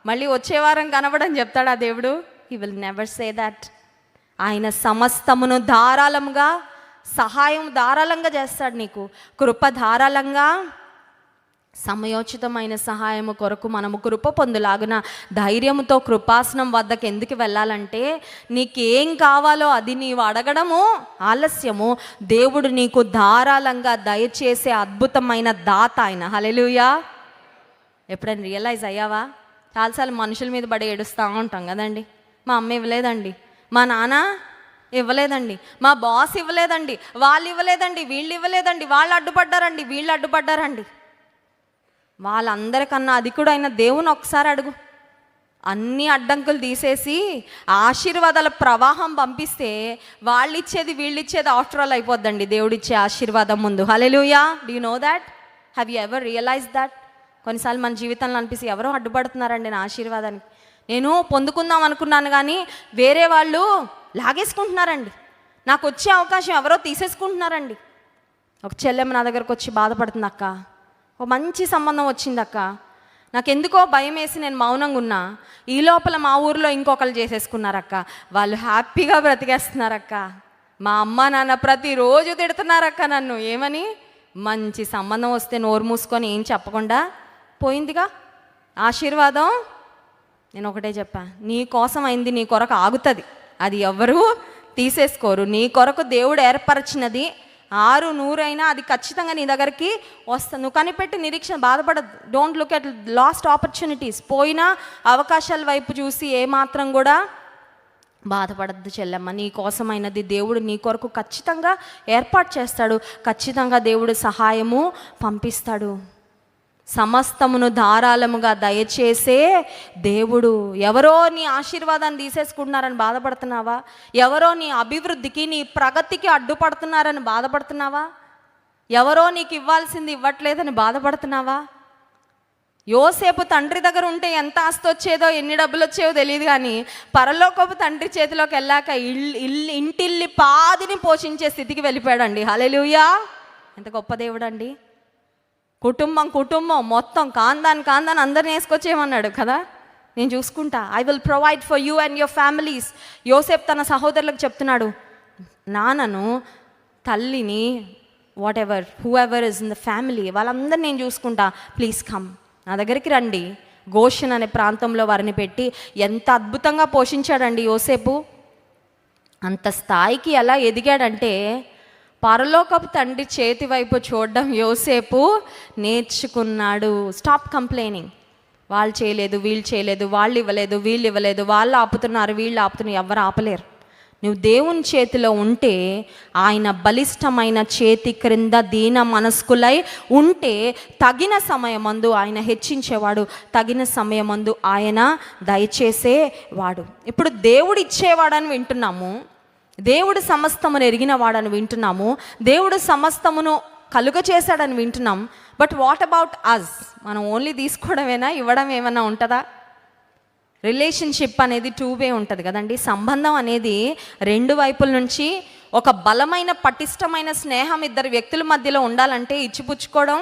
మళ్ళీ వచ్చే వారం కనబడని చెప్తాడా దేవుడు? He will never say that. ఆయన సమస్తమును ధారాళంగా, సహాయం ధారాళంగా చేస్తాడు, నీకు కృప ధారాళంగా. సమయోచితమైన సహాయము కొరకు మనము కృప పొందులాగున ధైర్యంతో కృపాసనం వద్దకు ఎందుకు వెళ్ళాలంటే, నీకేం కావాలో అది నీవు అడగడము ఆలస్యము, దేవుడు నీకు ధారాళంగా దయచేసే అద్భుతమైన దాత ఆయన. హల్లెలూయా. ఎప్పుడైనా రియలైజ్ అయ్యావా? చాలాసార్లు మనుషుల మీద పడి ఏడుస్తూ ఉంటాం కదండి. మా అమ్మ ఇవ్వలేదండి, మా నాన్న ఇవ్వలేదండి, మా బాస్ ఇవ్వలేదండి, వాళ్ళు ఇవ్వలేదండి, వీళ్ళు ఇవ్వలేదండి, వాళ్ళు అడ్డుపడ్డారండి, వీళ్ళు అడ్డుపడ్డారండి. వాళ్ళందరికన్నా అధికుడైన దేవుని ఒకసారి అడుగు. అన్ని అడ్డంకులు తీసేసి ఆశీర్వాదాల ప్రవాహం పంపిస్తే వాళ్ళు ఇచ్చేది వీళ్ళు ఇచ్చేది ఆఫ్టర్ ఆల్ అయిపోద్దండి దేవుడిచ్చే ఆశీర్వాదం ముందు. Hallelujah. Do you know that? Have you ever realize that? కొన్నిసార్లు మన జీవితంలో అనిపిస్తే ఎవరో అడ్డుపడుతున్నారండి నా ఆశీర్వాదానికి, నేను పొందుకుందాం అనుకున్నాను కానీ వేరే వాళ్ళు లాగేసుకుంటున్నారండి, నాకు వచ్చే అవకాశం ఎవరో తీసేసుకుంటున్నారండి. ఒక చెల్లెమ్మ నా దగ్గరకు వచ్చి బాధపడుతుంది, అక్క ఓ మంచి సంబంధం వచ్చిందక్క, నాకెందుకో భయం వేసి నేను మౌనంగా ఉన్నా, ఈ లోపల మా ఊరిలో ఇంకొకరు చేసేసుకున్నారక్క, వాళ్ళు హ్యాపీగా బ్రతికేస్తున్నారక్క, మా అమ్మ నాన్న ప్రతిరోజు తిడుతున్నారక్క నన్ను, ఏమని? మంచి సంబంధం వస్తే నోరు మూసుకొని ఏం చెప్పకుండా పోయిందిగా ఆశీర్వాదం. నేను ఒకటే చెప్పా, నీ కోసం అయింది నీ కొరకు ఆగుతుంది, అది ఎవరు తీసేసుకోరు. నీ కొరకు దేవుడు ఏర్పరిచినది 600 అయినా అది ఖచ్చితంగా నీ దగ్గరికి వస్తుంది. నువ్వు కనిపెట్టి నిరీక్షణ, బాధపడదు. Don't look at lost opportunities. పోయిన అవకాశాల వైపు చూసి ఏమాత్రం కూడా బాధపడద్దు చెల్లెమ్మ. నీ కోసమైనది దేవుడు నీ కొరకు ఖచ్చితంగా ఏర్పాటు చేస్తాడు, ఖచ్చితంగా దేవుడు సహాయము పంపిస్తాడు. సమస్తమును ధారాళముగా దయచేసే దేవుడు. ఎవరో నీ ఆశీర్వాదాన్ని తీసేసుకుంటున్నారని బాధపడుతున్నావా? ఎవరో నీ అభివృద్ధికి, నీ ప్రగతికి అడ్డుపడుతున్నారని బాధపడుతున్నావా? ఎవరో నీకు ఇవ్వాల్సింది ఇవ్వట్లేదని బాధపడుతున్నావా? యోసేపు తండ్రి దగ్గర ఉంటే ఎంత ఆస్తి వచ్చేదో, ఎన్ని డబ్బులు వచ్చేవో తెలియదు కానీ పరలోకపు తండ్రి చేతిలోకి వెళ్ళాక ఇంటిల్లి పాదిని పోషించే స్థితికి వెళ్ళిపోయాడండి. హల్లెలూయా. ఎంత గొప్ప దేవుడు అండి. కుటుంబం మొత్తం కాందాన్ అందరిని వేసుకొచ్చేయమన్నాడు కదా, నేను చూసుకుంటా, I will provide for you and your families. యోసేపు తన సహోదరులకు చెప్తున్నాడు, నాన్నను, తల్లిని, what ever who ever is in the family, వాళ్ళందరినీ నేను చూసుకుంటా, ప్లీజ్ కమ్, నా దగ్గరికి రండి. గోషన్ అనే ప్రాంతంలో వారిని పెట్టి ఎంత అద్భుతంగా పోషించాడండి యోసేపు. అంత స్థాయికి ఎలా ఎదిగాడంటే పరలోకపు తండ్రి చేతి వైపు చూడడం యోసేపు నేర్చుకున్నాడు. Stop complaining. వాళ్ళు చేయలేదు, వీళ్ళు చేయలేదు, వాళ్ళు ఇవ్వలేదు, వీళ్ళు ఇవ్వలేదు, వాళ్ళు ఆపుతున్నారు, వీళ్ళు ఆపుతున్నారు, ఎవరు ఆపలేరు. నువ్వు దేవుని చేతిలో ఉంటే, ఆయన బలిష్టమైన చేతి క్రింద దీన మనస్కులై ఉంటే తగిన సమయమందు ఆయన హెచ్చించేవాడు, తగిన సమయమందు ఆయన దయచేసేవాడు. ఇప్పుడు దేవుడు ఇచ్చేవాడని వింటున్నాము, దేవుడు సమస్తమును ఎరిగిన వాడని వింటున్నాము, దేవుడు సమస్తమును కలుగ చేశాడని వింటున్నాం. But what about us? మనం ఓన్లీ తీసుకోవడమేనా, ఇవ్వడం ఏమైనా ఉంటుందా? రిలేషన్షిప్ అనేది 2 వే ఉంటుంది కదండి. సంబంధం అనేది 2 వైపుల నుంచి ఒక బలమైన పటిష్టమైన స్నేహం ఇద్దరు వ్యక్తుల మధ్యలో ఉండాలంటే ఇచ్చిపుచ్చుకోవడం,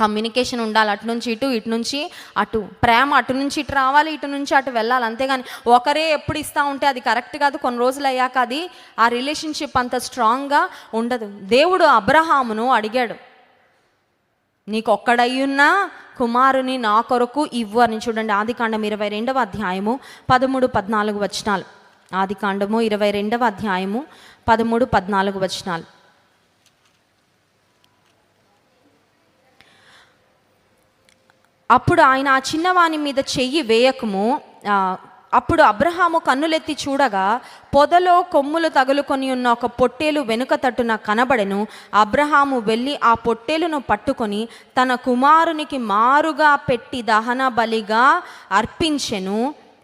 కమ్యూనికేషన్ ఉండాలి. అటు నుంచి ఇటు, ఇటు నుంచి అటు, ప్రేమ అటు నుంచి ఇటు రావాలి, ఇటు నుంచి అటు వెళ్ళాలి. అంతేగాని ఒకరే ఎప్పుడు ఇస్తూ ఉంటే అది కరెక్ట్ కాదు. కొన్ని రోజులు అయ్యాక అది ఆ రిలేషన్షిప్ అంత స్ట్రాంగ్గా ఉండదు. దేవుడు అబ్రహామును అడిగాడు, నీకు ఒక్కడయ్యున్నా కుమారుని నా కొరకు ఇవ్వు అని. చూడండి, ఆదికాండం 22వ అధ్యాయము 13-14 వచనాలు. ఆదికాండము 22వ అధ్యాయము 13-14 వచనాలు. అప్పుడు ఆయన ఆ చిన్నవాని మీద చెయ్యి వేయకము. అప్పుడు అబ్రహాము కన్నులెత్తి చూడగా పొదలో కొమ్ములు తగులుకొని ఉన్న ఒక పొట్టేలు వెనుక తట్టున కనబడెను. అబ్రహాము వెళ్ళి ఆ పొట్టేలును పట్టుకొని తన కుమారునికి మారుగా పెట్టి దహన బలిగా అర్పించెను.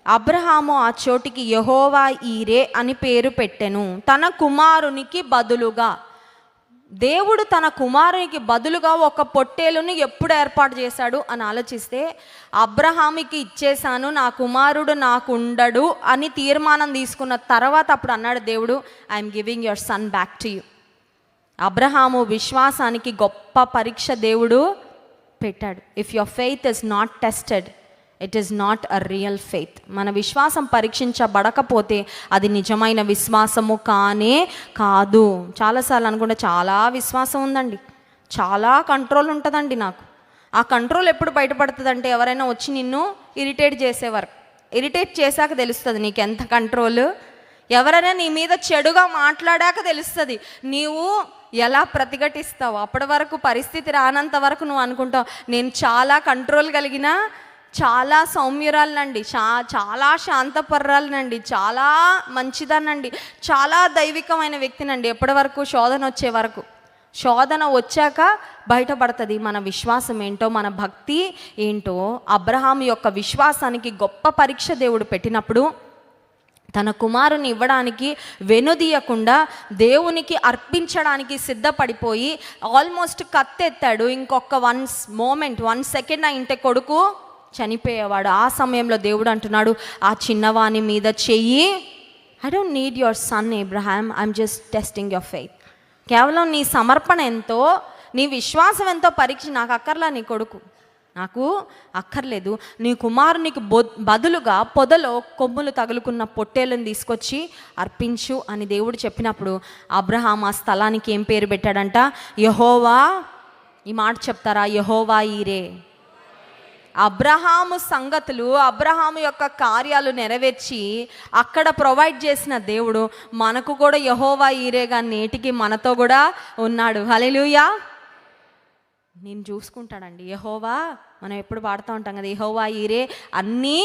అబ్రహాము ఆ చోటికి యెహోవా ఈరే అని పేరు పెట్టెను. తన కుమారునికి బదులుగా, దేవుడు తన కుమారునికి బదులుగా ఒక పొట్టేలును ఎప్పుడు ఏర్పాటు చేశాడు అని ఆలోచిస్తే, అబ్రహాముకి ఇచ్చేశాను, నా కుమారుడు నాకు ఉండడు అని తీర్మానం తీసుకున్న తర్వాత అప్పుడు అన్నాడు దేవుడు, I'm giving your son back to you. Abraham విశ్వాసానికి గొప్ప పరీక్ష దేవుడు పెట్టాడు. If your faith is not tested, it is not a real faith. మన విశ్వాసం పరీక్షించబడకపోతే అది నిజమైన విశ్వాసము కానే కాదు. చాలాసార్లు అనుకుంటే చాలా విశ్వాసం ఉందండి, చాలా కంట్రోల్ ఉంటుందండి నాకు. ఆ కంట్రోల్ ఎప్పుడు బయటపడుతుందంటే ఎవరైనా వచ్చి నిన్ను ఇరిటేట్ చేసేవారు. ఇరిటేట్ చేశాక తెలుస్తుంది నీకు ఎంత కంట్రోల్. ఎవరైనా నీ మీద చెడుగా మాట్లాడాక తెలుస్తుంది నీవు ఎలా ప్రతిఘటిస్తావు. అప్పటి వరకు పరిస్థితి రానంత వరకు నువ్వు అనుకుంటావు నేను చాలా కంట్రోల్ కలిగిన, చాలా సౌమ్యురాలనండి, చాలా శాంతపర్రాలనండి, చాలా మంచిదానండి, చాలా దైవికమైన వ్యక్తినండి. ఎప్పటి వరకు? శోధన వచ్చే వరకు. శోధన వచ్చాక బయటపడుతుంది మన విశ్వాసం ఏంటో, మన భక్తి ఏంటో. అబ్రహాం యొక్క విశ్వాసానికి గొప్ప పరీక్ష దేవుడు పెట్టినప్పుడు తన కుమారుని ఇవ్వడానికి వెనుదీయకుండా దేవునికి అర్పించడానికి సిద్ధపడిపోయి ఆల్మోస్ట్ కత్తెత్తాడు. ఇంకొక 1 సెకండ్ అయింటే కొడుకు చనిపోయేవాడు. ఆ సమయంలో దేవుడు అంటున్నాడు ఆ చిన్నవాని మీద చెయ్యి. I don't need your son Abraham, I'm just testing your faith. కేవలం నీ సమర్పణ ఎంతో, నీ విశ్వాసం ఎంతో పరీక్ష. నాకు అక్కర్లా నీ కొడుకు, నాకు అక్కర్లేదు. నీ కుమారునికి బదులుగా పొదలో కొమ్ములు తగులుకున్న పొట్టేలను తీసుకొచ్చి అర్పించు అని దేవుడు చెప్పినప్పుడు అబ్రహాం ఆ స్థలానికి ఏం పేరు పెట్టాడంట? యెహోవా. ఈ మాట చెప్తారా? యెహోవా ఈరే. అబ్రహాము సంగతులు, అబ్రహాము యొక్క కార్యాలు నెరవేర్చి అక్కడ ప్రొవైడ్ చేసిన దేవుడు మనకు కూడా యెహోవా ఈరేగా నేటికి మనతో కూడా ఉన్నాడు. హల్లెలూయా. నేను చూసుకుంటాడండి యెహోవా. మనం ఎప్పుడు పాడుతూ ఉంటాం కదా, యెహోవా ఈరే, అన్నీ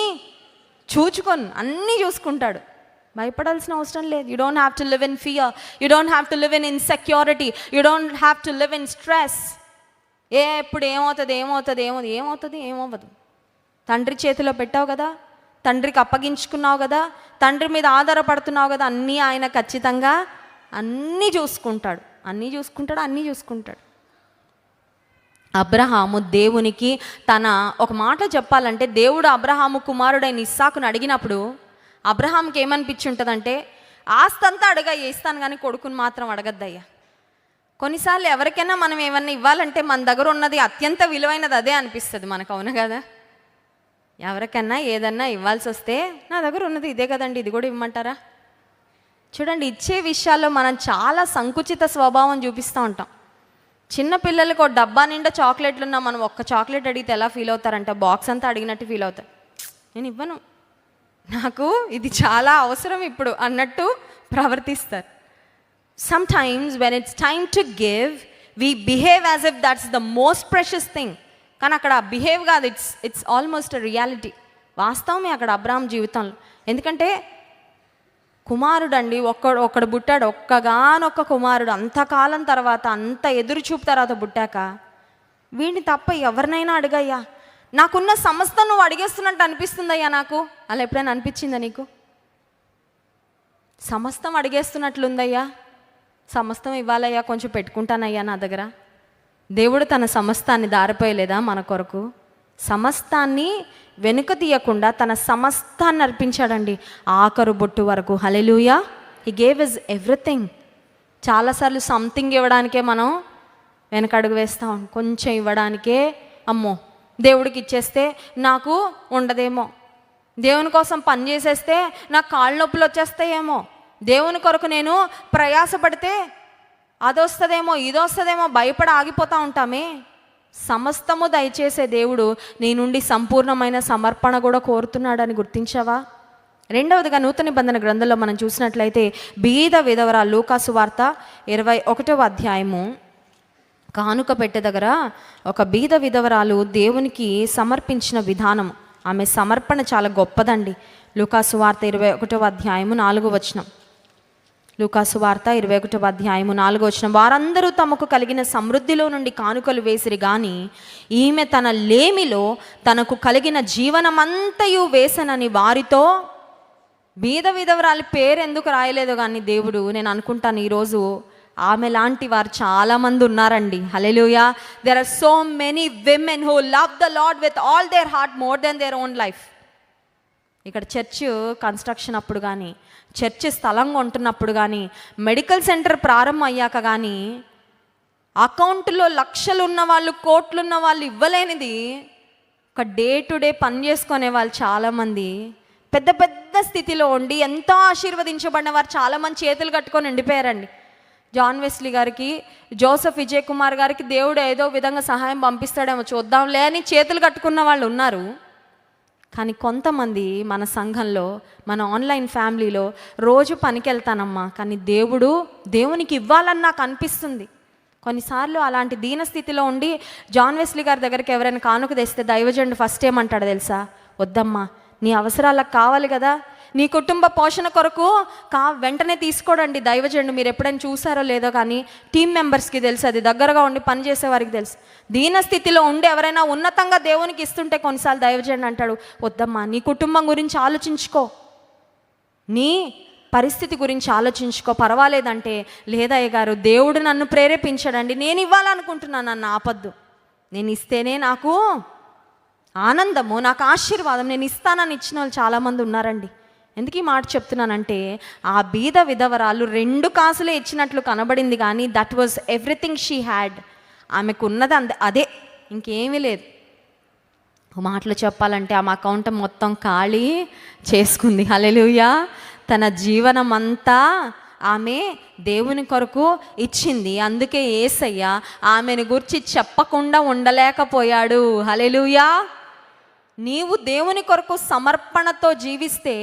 అన్నీ చూసుకుంటాడు. భయపడాల్సిన అవసరం లేదు. You don't have to live in fear, you don't have to live in insecurity, you don't have to live in stress. ఎప్పుడు ఏమవుతుంది. తండ్రి చేతిలో పెట్టావు కదా, తండ్రికి అప్పగించుకున్నావు కదా, తండ్రి మీద ఆధారపడుతున్నావు కదా, అన్నీ ఆయన ఖచ్చితంగా అన్నీ చూసుకుంటాడు. అబ్రహాము దేవునికి ఒక మాట చెప్పాలంటే, దేవుడు అబ్రహాము కుమారుడైన ఇస్సాకును అడిగినప్పుడు అబ్రహాంకి ఏమనిపించి ఉంటుందంటే, ఆస్తంతా అడగయ్యా ఇస్తాను కానీ కొడుకుని మాత్రం అడగద్దయ్యా. కొన్నిసార్లు ఎవరికైనా మనం ఏమన్నా ఇవ్వాలంటే మన దగ్గర ఉన్నది అత్యంత విలువైనది అదే అనిపిస్తుంది మనకు, అవును కదా? ఎవరికైనా ఏదన్నా ఇవ్వాల్సి వస్తే నా దగ్గర ఉన్నది ఇదే కదండి, ఇది కూడా ఇవ్వమంటారా? చూడండి, ఇచ్చే విషయాల్లో మనం చాలా సంకుచిత స్వభావం చూపిస్తూ ఉంటాం. చిన్న పిల్లలకు ఒక డబ్బా నిండా చాక్లెట్లు ఉన్నా మనం ఒక్క చాక్లెట్ అడిగితే ఎలా ఫీల్ అవుతారంటే బాక్స్ అంతా అడిగినట్టు ఫీల్ అవుతారు. నేను ఇవ్వను, నాకు ఇది చాలా అవసరం ఇప్పుడు అన్నట్టు ప్రవర్తిస్తారు. Sometimes when it's time to give, we behave as if that's the most precious thing. కానీ అక్కడ బిహేవ్ కాదు, ఇట్స్ ఆల్మోస్ట్ అ రియాలిటీ. వాస్తవమే అక్కడ అబ్రహాం జీవితంలో. ఎందుకంటే కుమారుడు అండి, ఒక్కడు పుట్టాడు, ఒక్కగానొక్క కుమారుడు. అంతకాలం తర్వాత, అంత ఎదురుచూపు తర్వాత పుట్టాక వీడిని తప్ప ఎవరినైనా అడగయ్యా, నాకున్న సమస్త నువ్వు అడిగేస్తున్నట్టు అనిపిస్తుందయ్యా నాకు. అలా ఎప్పుడైనా అనిపించిందా నీకు? సమస్తం అడిగేస్తున్నట్లుందయ్యా, సమస్తం ఇవ్వాలయ్యా, కొంచెం పెట్టుకుంటానయ్యా నా దగ్గర. దేవుడు తన సమస్తాన్ని దారిపోయలేదా మన కొరకు? సమస్తాన్ని వెనుక తీయకుండా తన సమస్తాన్ని అర్పించాడండి ఆఖరు బొట్టు వరకు. Hallelujah. He gave his everything. చాలాసార్లు సంథింగ్ ఇవ్వడానికే మనం వెనకడుగు వేస్తాం. కొంచెం ఇవ్వడానికే అమ్మో దేవుడికి ఇచ్చేస్తే నాకు ఉండదేమో, దేవుని కోసం పని చేసేస్తే నాకు కాళ్ళ నొప్పులు వచ్చేస్తాయేమో, దేవుని కొరకు నేను ప్రయాసపడితే అదొస్తుందేమో ఇదొస్తుందేమో భయపడి ఆగిపోతూ ఉంటామే. సమస్తము దయచేసే దేవుడు నీ నుండి సంపూర్ణమైన సమర్పణ కూడా కోరుతున్నాడని గుర్తించావా? రెండవదిగా నూతన నిబంధన గ్రంథంలో మనం చూసినట్లయితే బీద విధవరాలు, లూకాసు వార్త 21వ అధ్యాయము, కానుక పెట్టే దగ్గర ఒక బీద విధవరాలు దేవునికి సమర్పించిన విధానం, ఆమె సమర్పణ చాలా గొప్పదండి. లూకాసు వార్త 21వ అధ్యాయము 4వ వచనం. లూకాసు వార్త 21వ అధ్యాయము 4వ వచనం, వారందరూ తమకు కలిగిన సమృద్ధిలో నుండి కానుకలు వేసిరి గాని ఈమె తన లేమిలో తనకు కలిగిన జీవనమంతయు వేసనని వారితో. బీద విధవరాలి పేరు ఎందుకు రాయలేదు కానీ దేవుడు, నేను అనుకుంటాను ఈరోజు ఆమె లాంటి వారు చాలామంది ఉన్నారండి. Hallelujah. There are so many women who love the lord with all their heart more than their own life. ఇక్కడ చర్చ్ కన్స్ట్రక్షన్ అప్పుడు కానీ, చర్చ్ స్థలం కొంటున్నప్పుడు కానీ, మెడికల్ సెంటర్ ప్రారంభం అయ్యాక కానీ, అకౌంట్లో లక్షలు ఉన్న వాళ్ళు, కోట్లు ఉన్న వాళ్ళు ఇవ్వలేనిది ఒక డే టు డే పని చేసుకునే వాళ్ళు చాలామంది పెద్ద పెద్ద స్థితిలో ఉండి ఎంతో ఆశీర్వదించబడిన వారు చాలామంది చేతులు కట్టుకొని ఎండిపోయారండి. జాన్ వెస్లీ గారికి, జోసెఫ్ విజయ్ కుమార్ గారికి దేవుడు ఏదో విధంగా సహాయం పంపిస్తాడేమో చూద్దాంలే అని చేతులు కట్టుకున్న వాళ్ళు ఉన్నారు. కానీ కొంతమంది మన సంఘంలో, మన ఆన్లైన్ ఫ్యామిలీలో రోజు పనికి వెళ్తానమ్మా, కానీ దేవునికి ఇవ్వాలని నాకు అనిపిస్తుంది. కొన్నిసార్లు అలాంటి దీన స్థితిలో ఉండి జాన్ వెస్లీ గారి దగ్గరికి ఎవరైనా కానుక తెస్తే దైవజనుడు ఫస్ట్ ఏమంటాడు తెలుసా? వద్దమ్మా, నీ అవసరాలకు కావాలి కదా, నీ కుటుంబ పోషణ కొరకు వెంటనే తీసుకోడండి దైవజనుడు. మీరు ఎప్పుడైనా చూసారో లేదో కానీ టీం మెంబర్స్కి తెలుసు, అది దగ్గరగా ఉండి పనిచేసే వారికి తెలుసు. దీన స్థితిలో ఉండి ఎవరైనా ఉన్నతంగా దేవునికి ఇస్తుంటే కొన్నిసార్లు దైవజనుడు అంటాడు, వద్దమ్మా, నీ కుటుంబం గురించి ఆలోచించుకో, నీ పరిస్థితి గురించి ఆలోచించుకో, పర్వాలేదంటే, లేదయ్య గారు దేవుడు నన్ను ప్రేరేపించాడండి, నేను ఇవ్వాలనుకుంటున్నాను, నన్ను ఆపద్దు, నేను ఇస్తేనే నాకు ఆనందము, నాకు ఆశీర్వాదం, నేను ఇస్తానని ఇచ్చిన వాళ్ళు చాలామంది ఉన్నారండి. ఎందుకు ఈ మాట చెప్తున్నానంటే, ఆ బీద విధవరాలు 2 కాసులే ఇచ్చినట్లు కనబడింది కానీ that was everything she had. ఆమెకు ఉన్నది అదే, ఇంకేమీ లేదు. మాటలు చెప్పాలంటే ఆమె అకౌంట్ మొత్తం ఖాళీ చేసుకుంది. హల్లెలూయా. తన జీవనం అంతా ఆమె దేవుని కొరకు ఇచ్చింది. అందుకే యేసయ్య ఆమెను గురించి చెప్పకుండా ఉండలేకపోయాడు. హల్లెలూయా. నీవు దేవుని కొరకు సమర్పణతో జీవిస్తే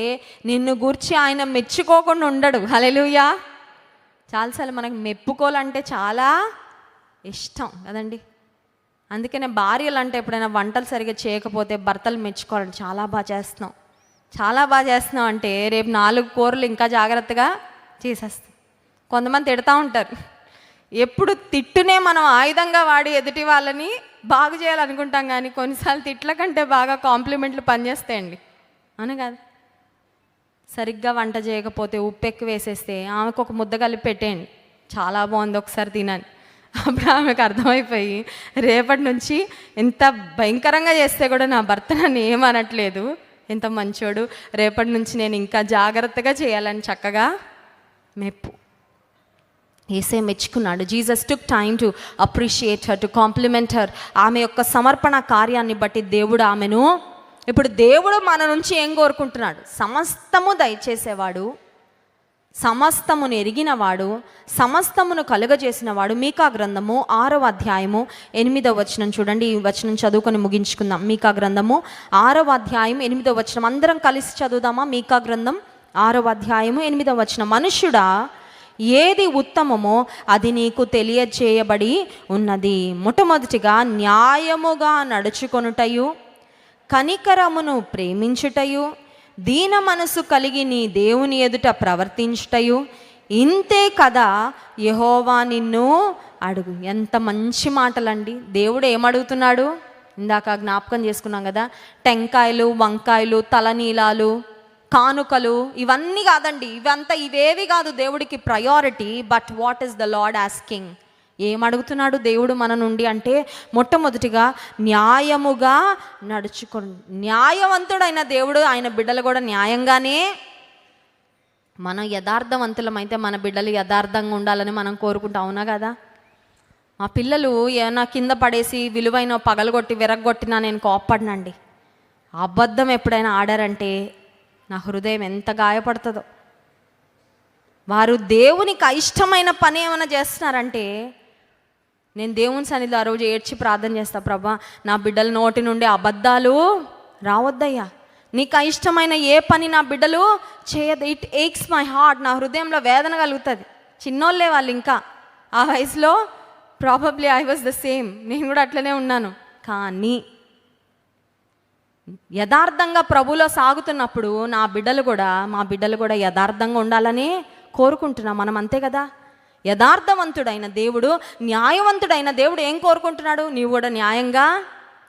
నిన్ను గూర్చి ఆయన మెచ్చుకోకుండా ఉండడు. హల్లెలూయా. చాలాసార్లు మనకు మెప్పుకోవాలంటే చాలా ఇష్టం కదండి. అందుకనే భార్యలు అంటే ఎప్పుడైనా వంటలు సరిగ్గా చేయకపోతే భర్తలు మెచ్చుకోవాలంటే చాలా బాగా చేస్తున్నాం అంటే రేపు 4 కూరలు ఇంకా జాగ్రత్తగా చేసేస్తాం. కొంతమంది తిడతా ఉంటారు, ఎప్పుడు తిట్టునే మనం ఆయుధంగా వాడి ఎదుటి వాళ్ళని బాగు చేయాలనుకుంటాం, కానీ కొన్నిసార్లు తిట్ల కంటే బాగా కాంప్లిమెంట్లు పనిచేస్తాయండి. అవును కాదు? సరిగ్గా వంట చేయకపోతే ఉప్పు ఎక్కువ వేసేస్తే ఆమెకు ఒక ముద్ద కలిపి పెట్టేయండి, చాలా బాగుంది ఒకసారి తినని. అప్పుడు ఆమెకు అర్థమైపోయి రేపటి నుంచి ఎంత భయంకరంగా చేస్తే కూడా నా భర్త నన్ను ఏమనట్లేదు, ఎంత మంచోడు, రేపటి నుంచి నేను ఇంకా జాగ్రత్తగా చేయాలని చక్కగా మెప్పు. యేసే మెచ్చుకున్నాడు. Jesus took time to appreciate her, to compliment her. ఆమె యొక్క సమర్పణ కార్యాన్ని బట్టి ఇప్పుడు దేవుడు మన నుంచి ఏం కోరుకుంటున్నాడు? సమస్తము దయచేసేవాడు, సమస్తమును ఎరిగినవాడు, సమస్తమును కలుగజేసినవాడు. మీకా గ్రంథము 6వ అధ్యాయము 8వ వచనం చూడండి. ఈ వచనం చదువుకొని ముగించుకుందాం. మీకా గ్రంథము 6వ అధ్యాయం 8వ వచనం అందరం కలిసి చదువుదామా? మీకా గ్రంథం 6వ అధ్యాయము 8వ వచనం. మనుష్యుడా, ఏది ఉత్తమమో అది నీకు తెలియజేయబడి ఉన్నది. మొట్టమొదటిగా న్యాయముగా నడుచుకొనుటయు, కనికరమును ప్రేమించుటయు, దీన మనసు కలిగి నీ దేవుని ఎదుట ప్రవర్తించుటయు, ఇంతే కదా యెహోవా నిన్ను అడుగు. ఎంత మంచి మాటలండి. దేవుడు ఏమడుగుతున్నాడు? ఇందాక జ్ఞాపకం చేసుకున్నాం కదా, టెంకాయలు, వంకాయలు, తలనీలాలు, కానుకలు, ఇవన్నీ కాదండి, ఇవేవి కాదు దేవుడికి priority. But what is the lord asking? ఏమడుగుతున్నాడు దేవుడు మన నుండి అంటే, మొట్టమొదటిగా న్యాయముగా నడుచుకోండి. న్యాయవంతుడైన దేవుడు, ఆయన బిడ్డలు కూడా న్యాయంగానే, మనం యథార్థవంతులమైతే మన బిడ్డలు యథార్థంగా ఉండాలని మనం కోరుకుంటాం. అవునా కదా? మా పిల్లలు ఏమైనా కింద పడేసి విలువైన పగలగొట్టి విరగొట్టినా నేను కోప్పడినండి. అబద్ధం ఎప్పుడైనా ఆడారంటే నా హృదయం ఎంత గాయపడుతుందో. వారు దేవునికి అయిష్టమైన పని ఏమైనా చేస్తున్నారంటే నేను దేవుని సన్నిధిలో ఆ రోజు ఏడ్చి ప్రార్థన చేస్తా, ప్రభా నా బిడ్డల నోటి నుండి అబద్ధాలు రావద్దయ్యా, నీకు అయిష్టమైన ఏ పని నా బిడ్డలు చేయదు. ఇట్ ఏక్స్ మై హార్ట్, నా హృదయంలో వేదన కలుగుతుంది. చిన్నోళ్ళే వాళ్ళు, ఇంకా ఆ వయసులో probably I was the same, నేను కూడా అట్లనే ఉన్నాను. కానీ యథార్థంగా ప్రభులో సాగుతున్నప్పుడు మా బిడ్డలు కూడా యథార్థంగా ఉండాలని కోరుకుంటున్నాం మనం, అంతే కదా. యథార్థవంతుడైన దేవుడు, న్యాయవంతుడైన దేవుడు ఏం కోరుకుంటున్నాడు? నీవు కూడా న్యాయంగా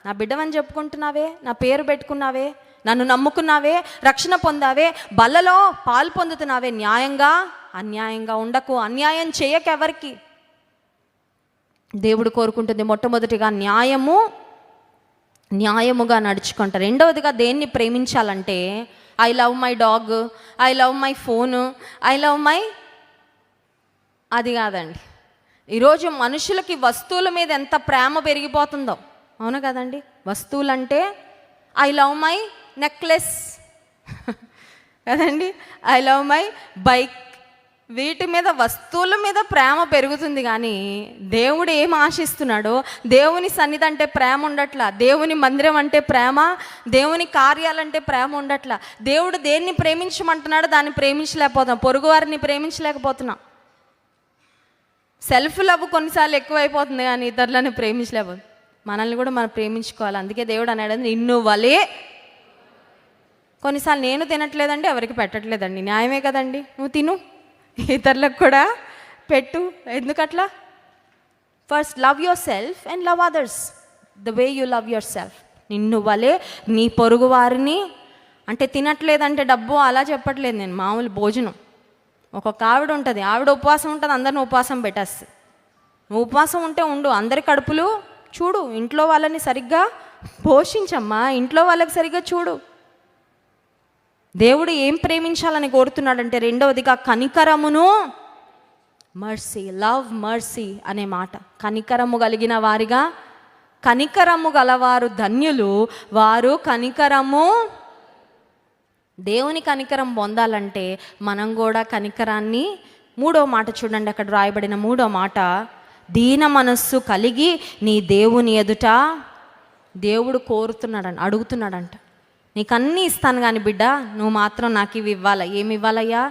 నా బిడ్డవని చెప్పుకుంటున్నావే, నా పేరు పెట్టుకున్నావే, నన్ను నమ్ముకున్నావే, రక్షణ పొందావే, బల్లలో పాలు పొందుతున్నావే, న్యాయంగా అన్యాయంగా ఉండకు, అన్యాయం చేయక ఎవరికి. దేవుడు కోరుకుంటుంది మొట్టమొదటిగా న్యాయముగా నడుచుకుంటా. రెండవదిగా దేన్ని ప్రేమించాలంటే I love my dog, I love my phone, I love my, అది కాదండి. ఈరోజు మనుషులకి వస్తువుల మీద ఎంత ప్రేమ పెరిగిపోతుందో, అవును కదండి. వస్తువులంటే ఐ లవ్ మై నెక్లెస్ కదండి, ఐ లవ్ మై బైక్, వీటి మీద వస్తువుల మీద ప్రేమ పెరుగుతుంది. కానీ దేవుడు ఏం ఆశిస్తున్నాడో, దేవుని సన్నిధి అంటే ప్రేమ ఉండట్లా, దేవుని మందిరం అంటే ప్రేమ, దేవుని కార్యాలంటే ప్రేమ ఉండట్లా. దేవుడు దేన్ని ప్రేమించమంటున్నాడో దాన్ని ప్రేమించలేకపోతున్నాం, పొరుగువారిని ప్రేమించలేకపోతున్నాం. సెల్ఫ్ లవ్ కొన్నిసార్లు ఎక్కువైపోతుంది కానీ ఇతరులని ప్రేమించలేకపోతుంది. మనల్ని కూడా మనం ప్రేమించుకోవాలి. అందుకే దేవుడు అన్నాడు, నిన్ను వలే. కొన్నిసార్లు నేను తినట్లేదండి, ఎవరికి పెట్టట్లేదండి, న్యాయమే కదండి. నువ్వు తిను, ఇతరులకు కూడా పెట్టు. ఎందుకట్లా? First love your self and love others the way you love your self. నిన్ను వలే నీ పొరుగు వారిని. అంటే తినట్లేదంటే డబ్బు అలా చెప్పట్లేదు నేను, మామూలు భోజనం. ఒక్కొక్క ఆవిడ ఉంటుంది, ఆవిడ ఉపవాసం ఉంటుంది, అందరిని ఉపవాసం పెట్టేస్తుంది. నువ్వు ఉపవాసం ఉంటే ఉండు, అందరి కడుపులు చూడు, ఇంట్లో వాళ్ళని సరిగ్గా పోషించమ్మా, ఇంట్లో వాళ్ళకి సరిగ్గా చూడు. దేవుడు ఏం ప్రేమించాలని కోరుతున్నాడంటే రెండవదిగా కనికరమును, మర్సీ, లవ్ మర్సీ అనే మాట. కనికరము కలిగిన వారిగా, కనికరము గలవారు ధన్యులు, వారు కనికరము. దేవుని కనికరం పొందాలంటే మనం కూడా కనికరాన్ని, మూడో మాట చూడండి, అక్కడ రాయబడిన మూడో మాట, దీన మనస్సు కలిగి నీ దేవుని ఎదుట. దేవుడు కోరుతున్నాడంట, అడుగుతున్నాడంట, నీకు అన్నీ ఇస్తాను కానీ బిడ్డ, నువ్వు మాత్రం నాకు ఇవి ఇవ్వాలా. ఏమి ఇవ్వాలయ్యా?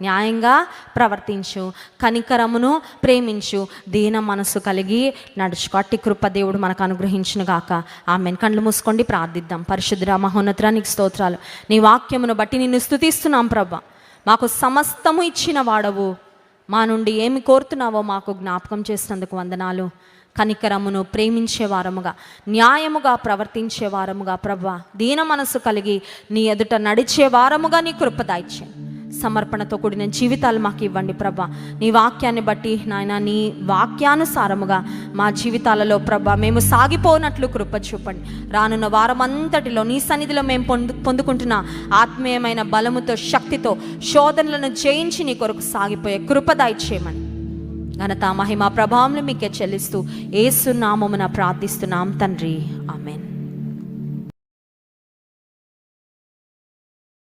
న్యాయంగా ప్రవర్తించు, కనికరమును ప్రేమించు, దీన మనసు కలిగి నడుచుకో. అట్టి కృప దేవుడు మనకు అనుగ్రహించును గాక. ఆమెన్. కళ్ళు మూసుకోండి, ప్రార్థిద్దాం. పరిశుద్ధ మహోన్నతుడా, నీకు స్తోత్రాలు. నీ వాక్యమును బట్టి నిన్ను స్తుతిస్తున్నాం ప్రభా. మాకు సమస్తము ఇచ్చిన వాడవు, మా నుండి ఏమి కోరుతున్నావో మాకు జ్ఞాపకం చేసినందుకు వందనాలు. కనికరమును ప్రేమించే వారముగా, న్యాయముగా ప్రవర్తించే వారముగా ప్రభా, దీన మనసు కలిగి నీ ఎదుట నడిచే వారముగా నీ కృప దాయిచ్చే. సమర్పణతో కూడిన జీవితాలు మాకు ఇవ్వండి ప్రభా. నీ వాక్యాన్ని బట్టి నాయన, నీ వాక్యానుసారముగా మా జీవితాలలో ప్రభా మేము సాగిపోనట్లు కృప చూపండి. రానున్న వారమంతటిలో నీ సన్నిధిలో మేము పొందుకుంటున్న ఆత్మీయమైన బలముతో, శక్తితో శోధనలను జయించి నీ కొరకు సాగిపోయే కృప దయచేయమని ఘనత, మహిమ, ప్రభావం మీకే చెల్లిస్తూ యేసు నామమున ప్రార్థిస్తున్నాం తండ్రి.